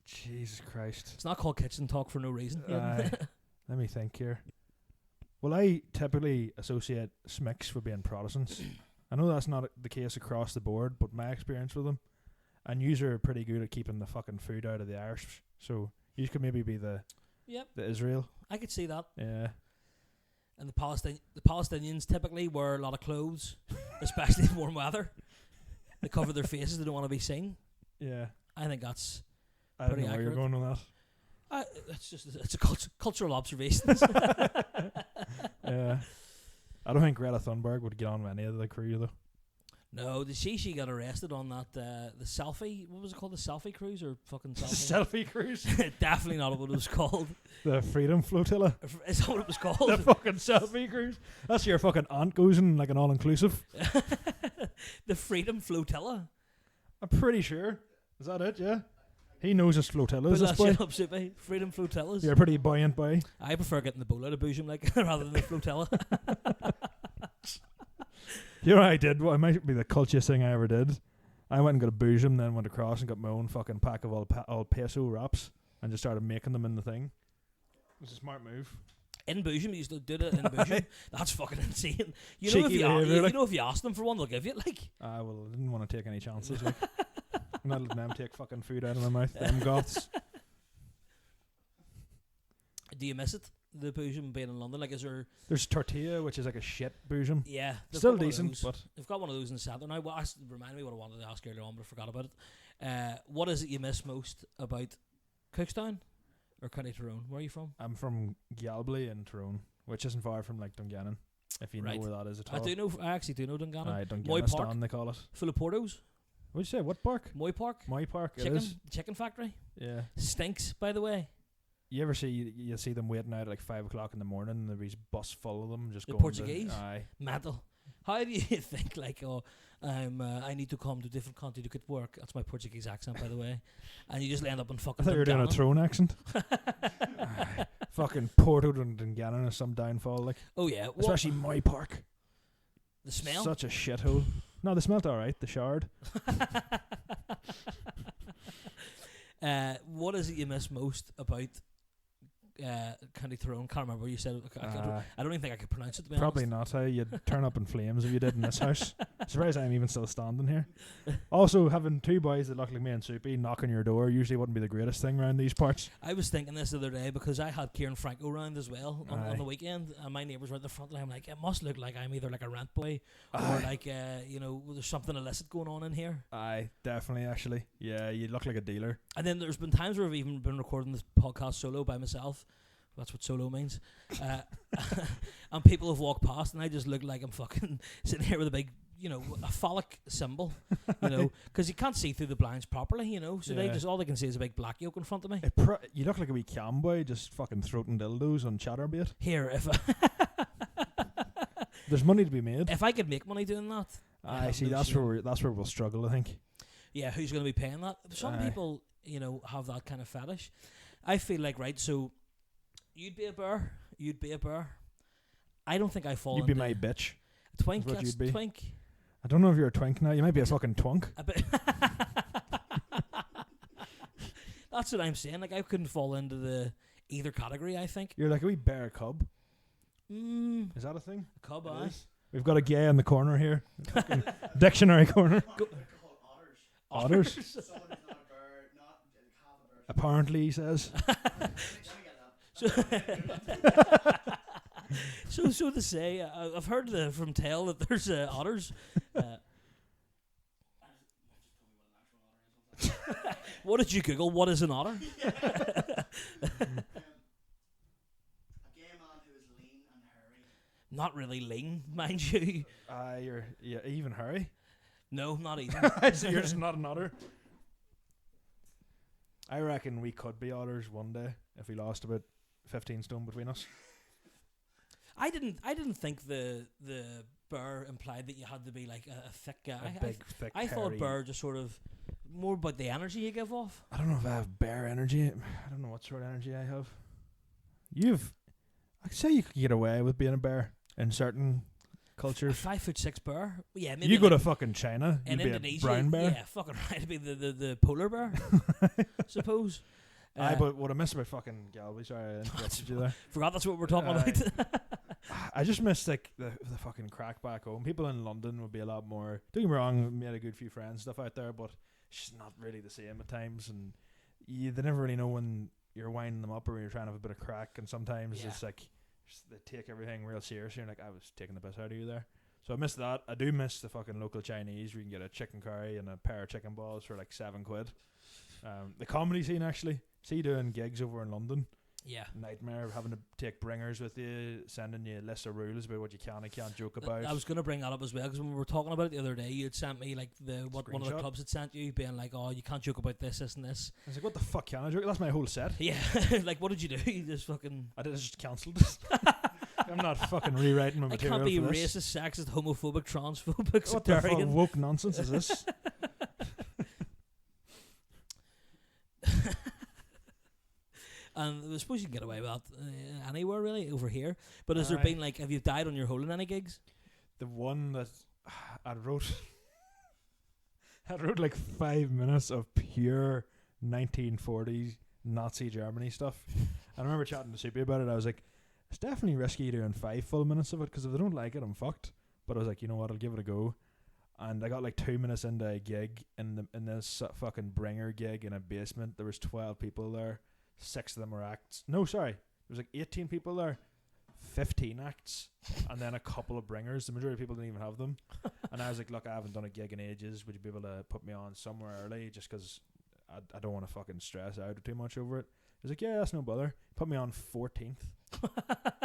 Jesus Christ. It's not called kitchen talk for no reason. Aye. Let me think here. Well, I typically associate smicks with being Protestants. I know that's not the case across the board, but my experience with them, and yous are pretty good at keeping the fucking food out of the Irish, so you could maybe be the Yep, Israel. I could see that. Yeah. And the Palestinians typically wear a lot of clothes, especially in warm weather. They cover their faces; they don't want to be seen. Yeah. I think that's I don't pretty know where you're accurate. going with it's a cultural observation. that. Yeah. I don't think Greta Thunberg would get on with any of the crew though. No, she got arrested on that the selfie. What was it called? The selfie cruise or fucking selfie? Selfie cruise. Definitely not what it was called. The Freedom Flotilla. Is that what it was called? The fucking selfie cruise. That's your fucking aunt goes in like an all-inclusive. The Freedom Flotilla. I'm pretty sure. Is that it? Yeah. He knows his flotillas. But This that's boy. shut up, Soupy. Freedom Flotillas. You're a pretty buoyant boy. I prefer getting the bowl out of Boojum rather than the flotilla. You know what I did? Well, it might be the cultiest thing I ever did. I went and got a boojum, then went across and got my own fucking pack of all peso wraps and just started making them in the thing. It was a smart move. In Boojum, you used to do it in Boojum. That's fucking insane. You know, Cheeky if you, behaviour, like. you know if you ask them for one, they'll give you it. Like, Well, I didn't want to take any chances. Like. I'm not letting them take fucking food out of my mouth. Them goths. do you miss it? The Boojum being in London, like, is there? There's tortilla, which is like a shit boojum. Yeah, they've Still got one of decent, those. but They've got one of those in the centre now. Well, remind me what I wanted to ask earlier on, but I forgot about it. What is it you miss most about Cookstown or County Tyrone? Where are you from? I'm from Galbally in Tyrone, which isn't far from like Dungannon, if you Right. know where that is at all. I actually do know Dungannon. Aye, Moy Park. Dungannon they call it. Full of Portos. What'd you say? What park? Moy Park. Moy Park. It is. Chicken factory. Yeah. Stinks, by the way. You ever see you see them waiting out at like 5 o'clock in the morning and there's a bus full of them just The going Portuguese? Aye. Mental. How do you think, like, I need to come to a different country to get work? That's my Portuguese accent, by the way. And you just end up in I fucking thought you were doing a Dungannon. Tyrone accent. Aye. Fucking Porto and Dungannon is some downfall, like. Oh, yeah. What? Especially Moy Park. The smell? Such a shithole. No, they smelt alright, the shard. What is it you miss most about County Tyrone. Can't remember what you said. I don't even think I could pronounce it. To be Probably honest. not. You'd turn up in flames if you did in this house. Surprised I'm even still standing here. Also, having two boys that look like me and Soupy knocking your door usually wouldn't be the greatest thing around these parts. I was thinking this the other day because I had Kieran Franco round as well on Aye. the weekend, and my neighbours were at the front, and I'm like, it must look like I'm either like a rent boy or Aye. like there's something illicit going on in here. Aye, definitely. Actually, yeah, you look like a dealer. And then there's been times where I've even been recording this podcast solo by myself. That's what solo means. And people have walked past, and I just look like I'm fucking sitting here with a big, a phallic symbol, because you can't see through the blinds properly, so they Yeah. just all they can see is a big black yoke in front of me. You look like a wee cam boy just fucking throating dildos on Chatterbait. Here, There's money to be made. if I could make money doing that, I have see. no That's shame. where we'll struggle. I think. Yeah, who's going to be paying that? Some Aye. people, have that kind of fetish. I feel like, right, so you'd be a bear. I don't think I fall You'd be into my bitch. twink. is what That's you'd be. twink. I don't know if you're a twink now. You might be a fucking twunk. A bit. That's what I'm saying. Like, I couldn't fall into either category, I think. You're like a wee bear cub. Mm, Is that a thing? cub, It aye. is. We've got a gay in the corner here. Fucking dictionary corner. They're called otters. Otters. Someone who's not a bird, not half a bird. Apparently, he says. Let me get that. So to say, I've heard from tale that there's otters. What did you Google? What is an otter? A gay man who is lean and hairy. Not really lean, mind you. You're even Harry. No, not even. So you're just not an otter. I reckon we could be otters one day if we lost about 15 stone between us. I didn't think the bear implied that you had to be like a thick guy. A big, thick, I thought hairy- bear just sort of more about the energy you give off. I don't know if I have bear energy. I don't know what sort of energy I have. I'd say you could get away with being a bear in certain A cultures. 5'6" bear. Yeah, maybe You go like to fucking China, in you'd be Indonesia. a brown bear. Yeah, fucking right. It'd be the polar bear, suppose. Aye, but what I miss about fucking Galway, sorry I interrupted you there. Forgot that's what we're talking Aye. about. I just miss like the fucking crack back home. People in London would be a lot more. Don't get me wrong, we had a good few friends stuff out there, but it's just not really the same at times. And they never really know when you're winding them up or when you're trying to have a bit of crack. And sometimes Yeah. it's like they take everything real serious. You're like, I was taking the piss out of you there. So I miss that. I do miss the fucking local Chinese where you can get a chicken curry and a pair of chicken balls for like £7. The comedy scene actually. See doing gigs over in London. Yeah. Nightmare of having to take bringers with you, sending you a list of rules about what you can and can't joke about. I was going to bring that up as well because when we were talking about it the other day, you had sent me like what one of the Screenshot. clubs had sent you, being like, "Oh, you can't joke about this and this." I was like, what the fuck can I joke? That's my whole set. Yeah, like what did you do? You just fucking. I just cancelled it. I'm not fucking rewriting my I material can't be for this. racist, sexist, homophobic, transphobic, What the fuck sectarian. woke nonsense is this? And I suppose you can get away with that anywhere really over here. But has there Aye. been like, have you died on your hole in any gigs? The one that I wrote, I wrote like 5 minutes of pure 1940s Nazi Germany stuff. I remember chatting to Soupy about it. I was like, it's definitely risky doing 5 full minutes of it because if they don't like it, I'm fucked. But I was like, you know what, I'll give it a go. And I got like 2 minutes into a gig in this fucking bringer gig in a basement. There was 12 people there. 6 of them were acts. No, sorry. There was like 18 people there. 15 acts. And then a couple of bringers. The majority of people didn't even have them. And I was like, look, I haven't done a gig in ages. Would you be able to put me on somewhere early? Just because I don't want to fucking stress out too much over it. He was like, yeah, that's no bother. Put me on 14th.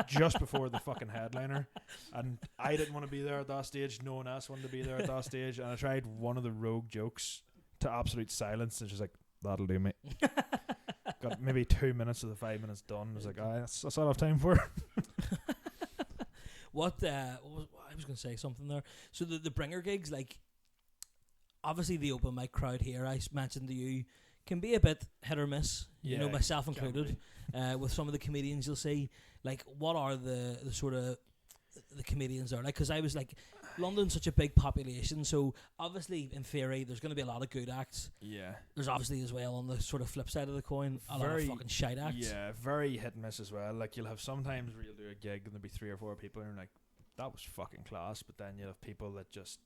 Just before the fucking headliner. And I didn't want to be there at that stage. No one else wanted to be there at that stage. And I tried one of the rogue jokes to absolute silence. And she's like, that'll do, mate. Got maybe 2 minutes of the 5 minutes done. I was like, that's all I have time for. What I was going to say something there. So the bringer gigs, like, obviously the open mic crowd here, I mentioned to you, can be a bit hit or miss. You know, Yeah, myself can included. With some of the comedians you'll see, like, what are the sort of the comedians are like, because I was like, London's such a big population, so obviously in theory there's going to be a lot of good acts. Yeah. There's obviously as well on the sort of flip side of the coin a lot of fucking shite acts. Yeah, very hit and miss as well. Like you'll have sometimes where you'll do a gig and there'll be 3 or 4 people and you're like, that was fucking class, but then you'll have people that just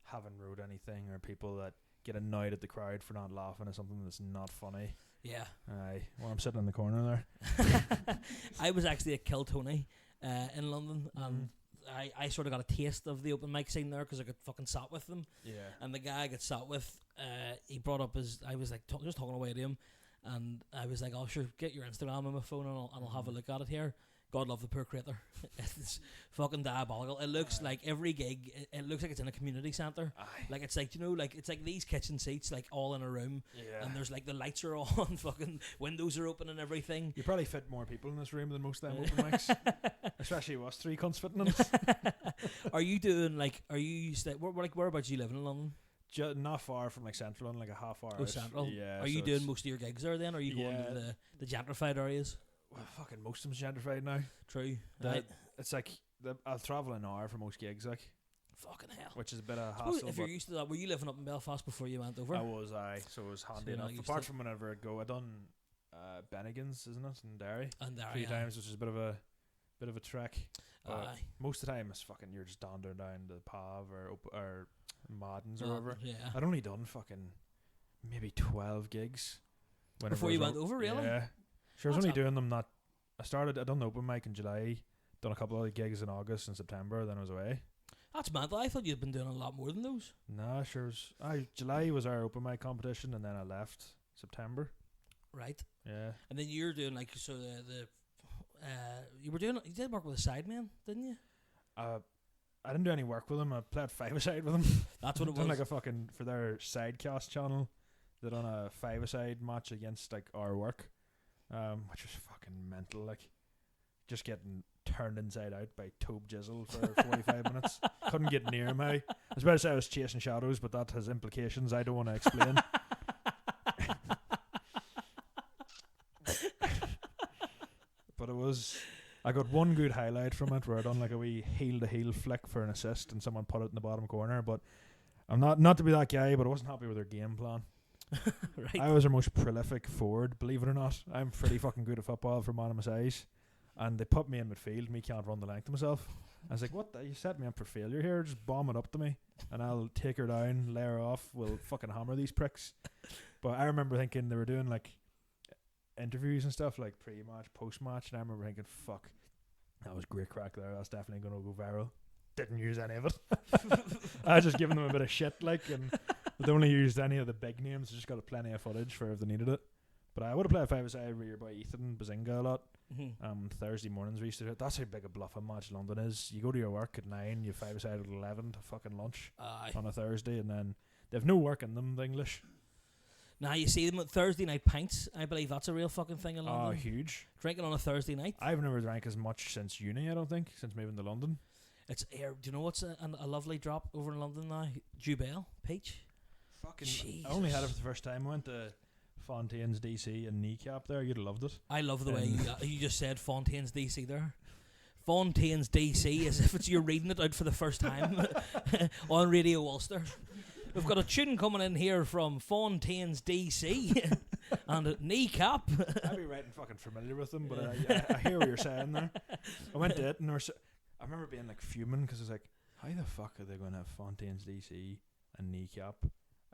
haven't wrote anything, or people that get annoyed at the crowd for not laughing at something that's not funny. Yeah. Aye. Well, I'm sitting in the corner there. I was actually at Kill Tony in London, and I sort of got a taste of the open mic scene there because I got fucking sat with them. Yeah. And the guy I got sat with, he brought up I was like just talking away to him, and I was like, oh sure, get your Instagram on my phone and I'll have a look at it here. God love the poor creator. It's fucking diabolical. It looks like every gig, it looks like it's in a community centre. Like it's like, you know, like it's like these kitchen seats like all in a room, and there's like the lights are on, fucking windows are open and everything. You probably fit more people in this room than most of them open mics. Especially us 3 cunts fitting in it. Are you doing like, whereabouts you living in London? Not far from like Central, and like a half hour. Oh, Central. Yeah. Are you doing most of your gigs there then? Or are you going to the gentrified areas? Well, fucking most of them's gentrified now. True. Right. It's like I'll travel an hour for most gigs, like. Fucking hell. Which is a bit of a hassle. If you're used to that, were you living up in Belfast before you went over? I was, so it was handy enough. Apart from whenever I'd go, I done Bennigan's, isn't it, in Derry? And Derry, 3 times, which is a bit of a trek. Aye. Most of the time, it's fucking you're just down to the Pav or Maddens or whatever. Yeah. I'd only done fucking maybe 12 gigs. Before you went over, really? Yeah. Sure, I was only doing them that. I done the open mic in July, done a couple of other gigs in August and September, then I was away. That's mad. I thought you'd been doing a lot more than those. Nah, sure. July was our open mic competition, and then I left September. Right. Yeah. And then you're doing like, so you did work with a sideman, didn't you? I didn't do any work with them. I played 5-a-side with them. That's what it was. Done like a fucking, for their sidecast channel, they done a 5-a-side match against like our work. Which was fucking mental, like just getting turned inside out by Tobe Jizzle for 45 minutes. Couldn't get near him. I was about to say I was chasing shadows, but that has implications I don't want to explain. But I got one good highlight from it where I done like a wee heel to heel flick for an assist and someone put it in the bottom corner, but I'm not to be that guy, but I wasn't happy with their game plan. Right. I was their most prolific forward, believe it or not. I'm pretty fucking good at football for a man of my size, and they put me in midfield. Me can't run the length of myself. I was like, "What? You set me up for failure here? Just bomb it up to me, and I'll take her down, lay her off. We'll fucking hammer these pricks." But I remember thinking they were doing like interviews and stuff, like pre-match, post-match, and I remember thinking, "Fuck, that was great crack there. That's definitely going to go viral." Didn't use any of it. I was just giving them a bit of shit, like, and they only used any of the big names. They just got plenty of footage for if they needed it. But I would have played 5-a-side with your boy Ethan Bazinga a lot. Thursday mornings we used to do it. That's how big a bluffing match London is. You go to your work at 9, you 5-a-side at 11 to fucking lunch on a Thursday, and then they have no work in them, the English. Now you see them at Thursday night pints. I believe that's a real fucking thing in London. Oh, huge. Drinking on a Thursday night. I've never drank as much since uni, I don't think, since moving to London. It's air. Do you know what's a lovely drop over in London now? Jubel Peach. Fucking. Jesus. I only had it for the first time. I went to Fontaine's DC and Kneecap there. You'd have loved it. I love the way you just said Fontaine's DC there. Fontaine's DC, as if it's you're reading it out for the first time on Radio Ulster. We've got a tune coming in here from Fontaine's DC and Kneecap. I'd be right and fucking familiar with them, but I hear what you're saying there. I went to it and I remember being like fuming because I was like, how the fuck are they going to have Fontaine's DC and Kneecap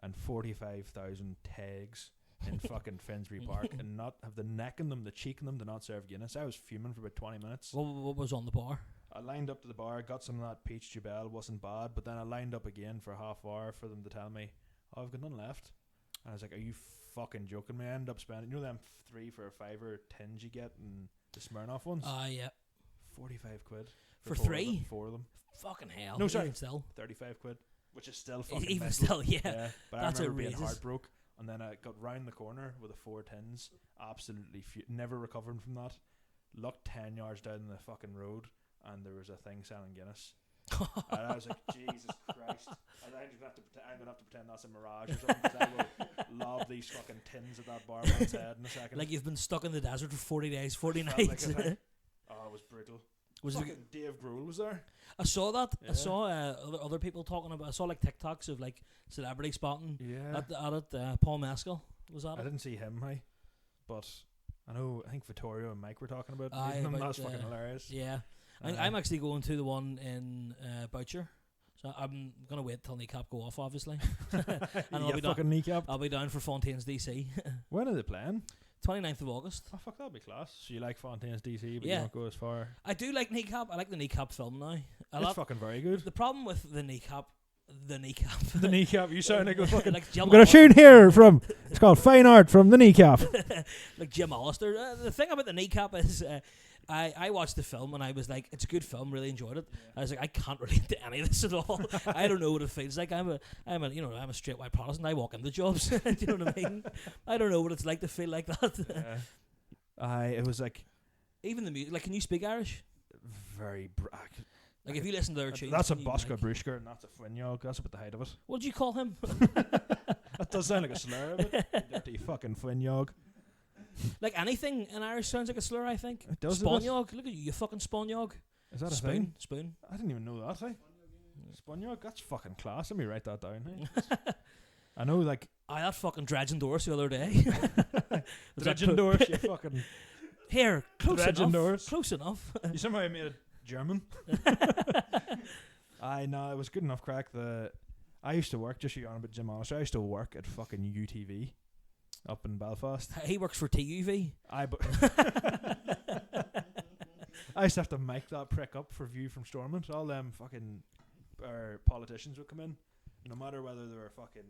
and 45,000 tags in fucking Finsbury Park and not have the neck in them, the cheek in them to not serve Guinness? I was fuming for about 20 minutes. What was on the bar? I lined up to the bar, got some of that peach Jubel, wasn't bad, but then I lined up again for a half hour for them to tell me, oh, I've got none left. And I was like, are you fucking joking me? I ended up spending, you know them 3 for a $5 tins you get in the Smirnoff ones? Yeah. 45 quid. For 3? 4 of them. Fucking hell. No, sorry. Even still. 35 quid. Which is still fucking Even mental. still, yeah. But that's I remember outrageous. being heartbroken. And then I got round the corner with the 4 tins. Absolutely never recovering from that. Looked 10 yards down the fucking road and there was a thing selling Guinness. And I was like, Jesus Christ. I'm going to have to pretend that's a mirage or something because I will lob these fucking tins at that barman's head in a second. Like you've been stuck in the desert for 40 days, 40 Felt nights. like it was brutal. Was Fucking Dave Grohl was there. I saw that. Yeah. I saw other people talking about. I saw like TikToks of like celebrity spotting Yeah. at it. Paul Mescal was at I it. didn't see him, but I think Vittorio and Mike were talking about Aye, meeting him. about, That's fucking hilarious. Yeah, I'm actually going to the one in Boucher. So I'm gonna wait till kneecap go off, obviously. And You fucking kneecap. I'll be down for Fontaine's DC. When are they playing? 29th of August. Oh fuck, that'd be class. So you like Fontaine's DC, but Yeah. you don't go as far. I do like kneecap. I like the kneecap film now. It's fucking very good. The problem with the kneecap. The kneecap. You sound like a fucking. like Jim I'm gonna tune here from. It's called Fine Art from the kneecap. like Jim Allister. The thing about the kneecap is, I watched the film and I was like, it's a good film, really enjoyed it. I was like, I can't relate to any of this at all. I don't know what it feels like. I'm a straight white Protestant. I walk into jobs. Do you know what I mean? I don't know what it's like to feel like that. It was like even the music. Like, can you speak Irish? very. Like, if you listen to their tunes, That's a can you, Bosca like, Bruschka and that's a Fwinyog. That's about the height of it. what did you call him? That does sound like a slur. But dirty fucking Fwinyog. Like, anything in Irish sounds like a slur, I think. It does. Spawnyog. Look at you fucking spawnyog. Is that a Spoon. thing? Spoon. I didn't even know that. Spawnyog. That's fucking class. Let me write that down. Hey? I know, like. I had fucking dredging doors the other day. Dredging doors, you fucking. Here, close Dredging enough. doors. Close enough. You somehow made it German. I know it was good enough crack. I used to work, just so you're on about Jim Allister, I used to work at fucking UTV up in Belfast. He works for TUV. I used to have to mic that prick up for View from Stormont. All them fucking politicians would come in. No matter whether they were fucking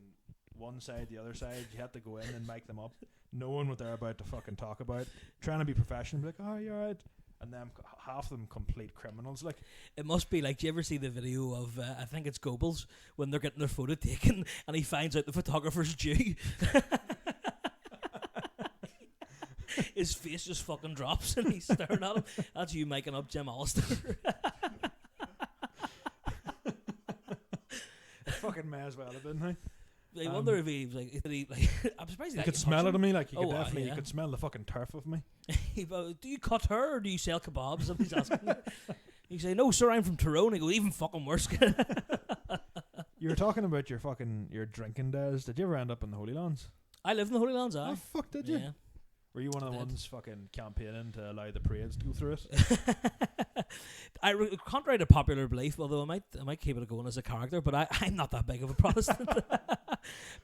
one side, the other side, you had to go in and mic them up. Knowing what they're about to fucking talk about. Trying to be professional. Be like, oh, you're right. And then half of them complete criminals. Like, it must be like, do you ever see the video of, I think it's Goebbels, when they're getting their photo taken and he finds out the photographer's Jew? His face just fucking drops and he's staring at him. That's you making up Jim Allister. fucking may as well have been, hey? I wonder if he was like, I'm surprised he You could smell it on me, like you could definitely, yeah. you could smell the fucking turf of me. Do you cut her or do you sell kebabs? Somebody's asking. You say, no sir, I'm from Tyrone. He go, even fucking worse. You were talking about your drinking days. Did you ever end up in the Holy Lands? I live in the Holy Lands, aye. Oh fuck, did you? Yeah. Were you one of the ones fucking campaigning to allow the parades to go through it? Contrary to popular belief, although I might keep it going as a character, but I'm not that big of a Protestant.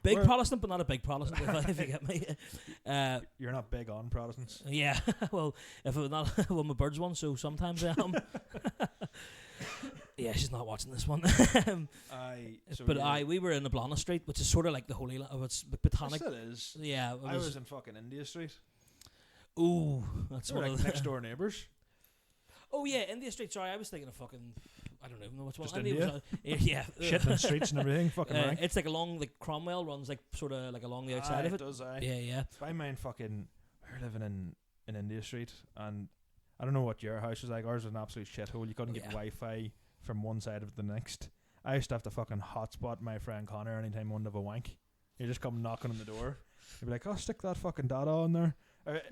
Protestant, but not a big Protestant, if you get me. You're not big on Protestants. Yeah, well, if it was not, well, my bird's one, so sometimes I am. Yeah, she's not watching this one. We were in the Blana Street, which is sort of like the Holy Land. It's botanic. It is. Yeah, I was in fucking India Street. Ooh, that's one of the next door neighbours. Oh yeah, India Street. Sorry, I was thinking of fucking. I don't even know which one. Just India? Yeah, shit in the streets and everything. Fucking rank. It's like along the Cromwell runs, like sort of like along the outside of it. Does I? Yeah. I mind fucking. We're living in India Street, and I don't know what your house was like. Ours was an absolute shithole. You couldn't get Wi-Fi from one side of the next. I used to have to fucking hotspot my friend Connor anytime I wanted to have a wank. You just come knocking on the door. You'd be like, oh, stick that fucking data on there.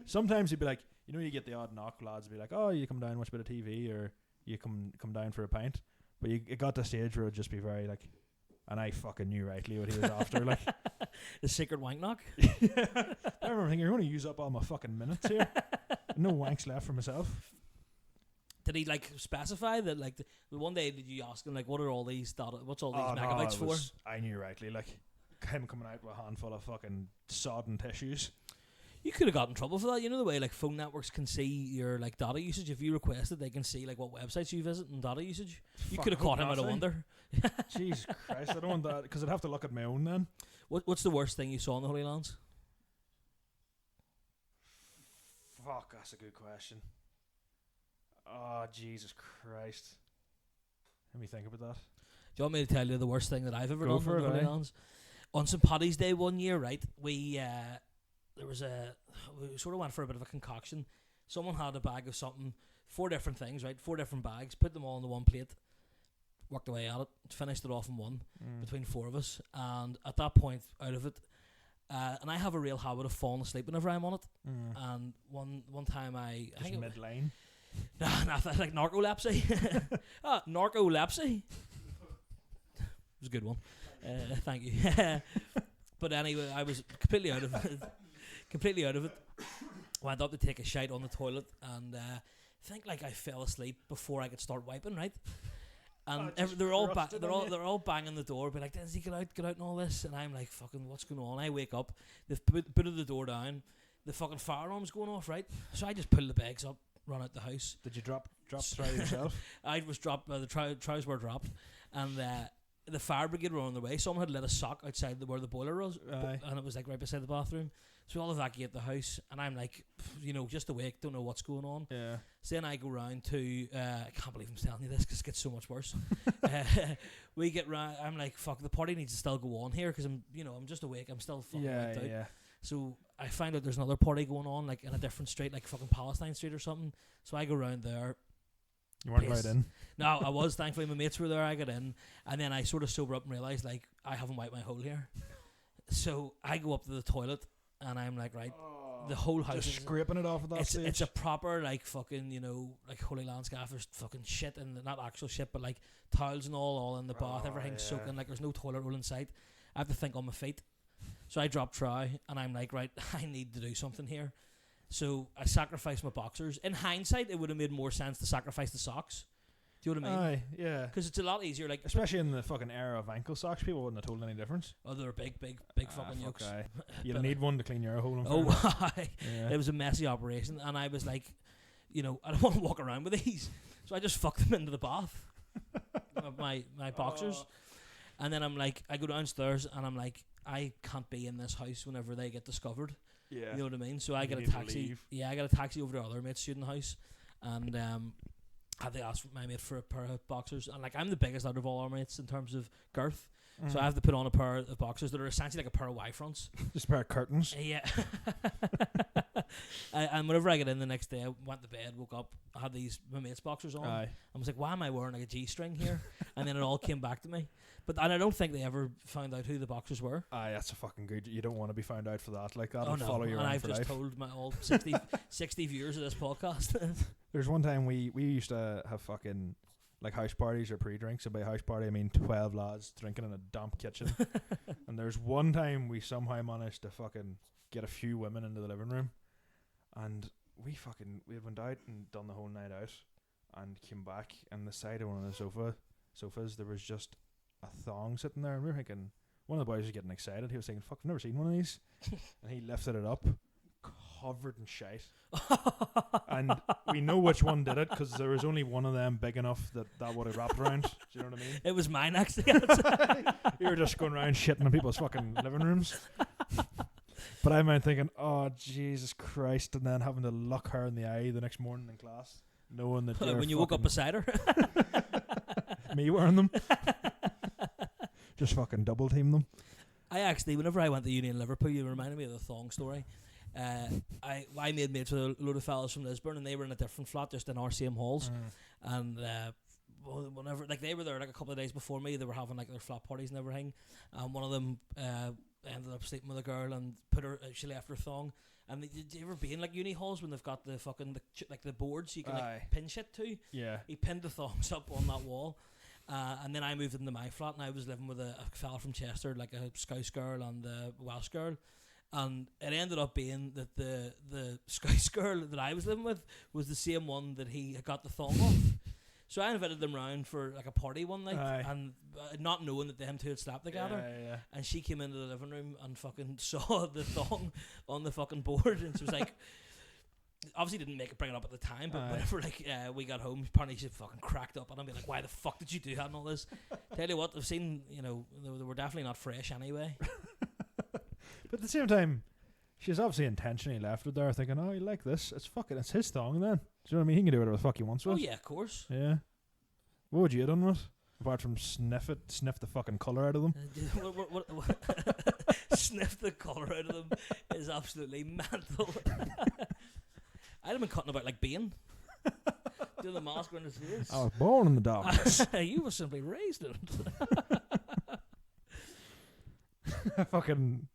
Sometimes you'd be like, you get the odd knock, lads would be like, oh, you come down, watch a bit of TV, or you come down for a pint. But it got to a stage where it would just be very like, and I fucking knew rightly what he was after. Like the secret wank knock. Yeah. I remember thinking, you're going to use up all my fucking minutes here. No wanks left for myself. Did he like specify that? Like the one day, did you ask him like, what are all these data? What's all these megabytes for? I knew rightly. Like him coming out with a handful of fucking sodden tissues. You could have got in trouble for that. You know the way like phone networks can see your like data usage. If you request it, they can see like what websites you visit and data usage. You could have caught him out of wonder. Jesus Christ, I don't want that because I'd have to look at my own then. What's the worst thing you saw in the Holy Lands? Fuck, that's a good question. Oh, Jesus Christ. Let me think about that. Do you want me to tell you the worst thing that I've ever done for in the Holy Lands? On St. Paddy's Day one year, right, we sort of went for a bit of a concoction. Someone had a bag of something, 4 different things, right, 4 different bags, put them all on the one plate, worked away at it, finished it off in one, between 4 of us, and at that point, out of it, and I have a real habit of falling asleep whenever I'm on it, and one time I think midline. like narcolepsy. Narcolepsy. It was a good one. Thank you. But anyway, I was completely out of it. Went up to take a shite on the toilet, and think like I fell asleep before I could start wiping, right? And they're all banging the door, be like, "Does he get out, and all this?" And I'm like, "Fucking, what's going on?" I wake up, they've booted the door down, the fucking fire alarm's going off, right? So I just pull the bags up, run out the house. Did you drop try yourself? I was dropped. The trousers were dropped, and the fire brigade were on their way. Someone had lit a sock outside where the boiler was, and it was like right beside the bathroom. So we all evacuate the house, and I'm like, just awake, don't know what's going on. Yeah. So then I go round to, I can't believe I'm telling you this because it gets so much worse. We get round, I'm like, fuck, the party needs to still go on here because I'm just awake, I'm still fucking out. Yeah. So I find out there's another party going on, like in a different street, like fucking Palestine Street or something. So I go round there. You weren't right in? No, I was. Thankfully, my mates were there. I got in, and then I sort of sober up and realised, like, I haven't wiped my hole here. So I go up to the toilet, and I'm like, right, the whole house just is scraping it off at that stage. It's a proper, like, fucking, like Holy Land Scaffers fucking shit, and not actual shit, but like towels and all in the bath, everything's soaking, like there's no toilet roll in sight. I have to think on my feet. So I drop try, and I'm like, right, I need to do something here. So I sacrificed my boxers. In hindsight, it would have made more sense to sacrifice the socks. Do you know what I mean? Aye, yeah. Because it's a lot easier, like, especially in the fucking era of ankle socks, people wouldn't have told any difference. Oh, they're big fucking yokes. You'll need one to clean your hole. It was a messy operation, and I was like, I don't want to walk around with these, so I just fucked them into the bath. my boxers, and then I'm like, I go downstairs, and I'm like, I can't be in this house whenever they get discovered. Yeah. You know what I mean? So I get a taxi. Yeah, I got a taxi over to other mate's student house, and had to ask my mate for a pair of boxers. And like, I'm the biggest out of all our mates in terms of girth, so I have to put on a pair of boxers that are essentially like a pair of Y-fronts. Just a pair of curtains. Yeah. And whenever I get in the next day, I went to bed, woke up, I had my mate's boxers on. I was like, why am I wearing like a G-string here? And then it all came back to me. And I don't think they ever found out who the boxers were. That's a fucking good. You don't want to be found out for that. Like, that'll oh, no. follow you around and I've for just life. told my all 60 viewers of this podcast. There's one time we used to have fucking like house parties or pre-drinks, and by house party I mean 12 lads drinking in a damp kitchen. And there's one time we somehow managed to fucking get a few women into the living room, and we went out and done the whole night out, and came back, and the side of one of the sofas there was just a thong sitting there, and we were thinking, one of the boys was getting excited. He was thinking, fuck, I've never seen one of these. And he lifted it up, covered in shite. And we know which one did it, because there was only one of them big enough that would have wrapped around. Do you know what I mean? It was mine, actually. You were just going around shitting in people's fucking living rooms. But I'm out thinking, oh, Jesus Christ, and then having to look her in the eye the next morning in class, knowing that when you woke up beside her. Me wearing them. Just fucking double team them. I actually, whenever I went to uni in Liverpool, you reminded me of the thong story. I made mates with a load of fellas from Lisburn, and they were in a different flat, just in our same halls. And whenever, like, they were there like a couple of days before me, they were having like their flat parties and everything. And one of them ended up sleeping with a girl and she left her thong. And did you ever be in like uni halls when they've got the fucking the boards you can like pin shit to? Yeah. He pinned the thongs up on that wall. And then I moved into my flat, and I was living with a fella from Chester, like a Scouse girl and a Welsh girl. And it ended up being that the Scouse girl that I was living with was the same one that he had got the thong off. So I invited them round for like a party one night, and not knowing that them two had slept together. Yeah. And she came into the living room and fucking saw the thong on the fucking board, and she was like, obviously didn't bring it up at the time, but whenever we got home, apparently she fucking cracked up, and I'm like, why the fuck did you do that and all this? Tell you what, I've seen, they were definitely not fresh anyway. But at the same time, she's obviously intentionally left it there, thinking, oh, you like this? It's his thong then. Do you know what I mean? He can do whatever the fuck he wants with. Oh yeah, of course. Yeah. What would you have done with it? Apart from sniff the fucking colour out of them. Sniff the colour out of them is absolutely mental. I'd have been cutting about like Bane. Doing the mask on his face. I was born in the darkness. You were simply raised in it. Fucking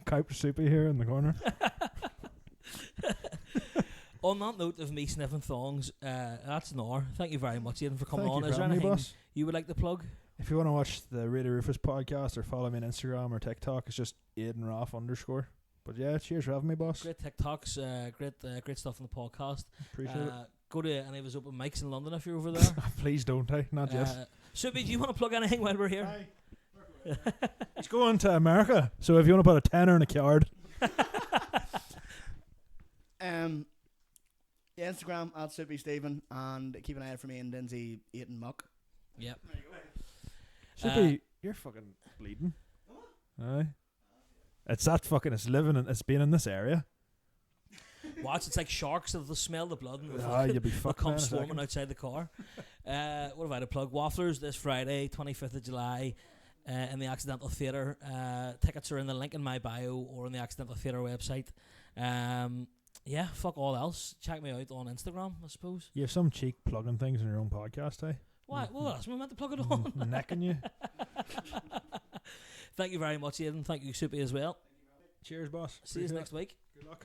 couch soupy here in the corner. On that note of me sniffing thongs, that's an hour. Thank you very much, Aidan, for coming Thank on. you Is for there having me, anything boss. you would like to plug? If you want to watch the Radio Rufus podcast or follow me on Instagram or TikTok, it's just Aidan Raff _. But yeah, cheers for having me, boss. Great TikToks, great stuff on the podcast. Appreciate it. Go to any of his open mics in London if you're over there. Please don't, not yet. Subi, do you want to plug anything while we're here? He's going to America, so if you want to put a tenner in a card. Yeah, Instagram at SuppyStephen, and keep an eye out for me and Lindsay eating muck. Yep. Should you're fucking bleeding. Aye. It's that fucking, it's living and it's been in this area. Watch, it's like sharks that they'll smell the blood and You'll be they'll fucking come swarming outside the car. What have I to plug? Wafflers this Friday, 25th of July, in the Accidental Theatre. Tickets are in the link in my bio or on the Accidental Theatre website. Yeah, fuck all else. Check me out on Instagram, I suppose. You have some cheek plugging things in your own podcast, eh? Why? What else am I meant to plug it on? Necking you. Thank you very much, Aidan. Thank you, Soupy, as well. Cheers, boss. See you Appreciate next week. Good luck.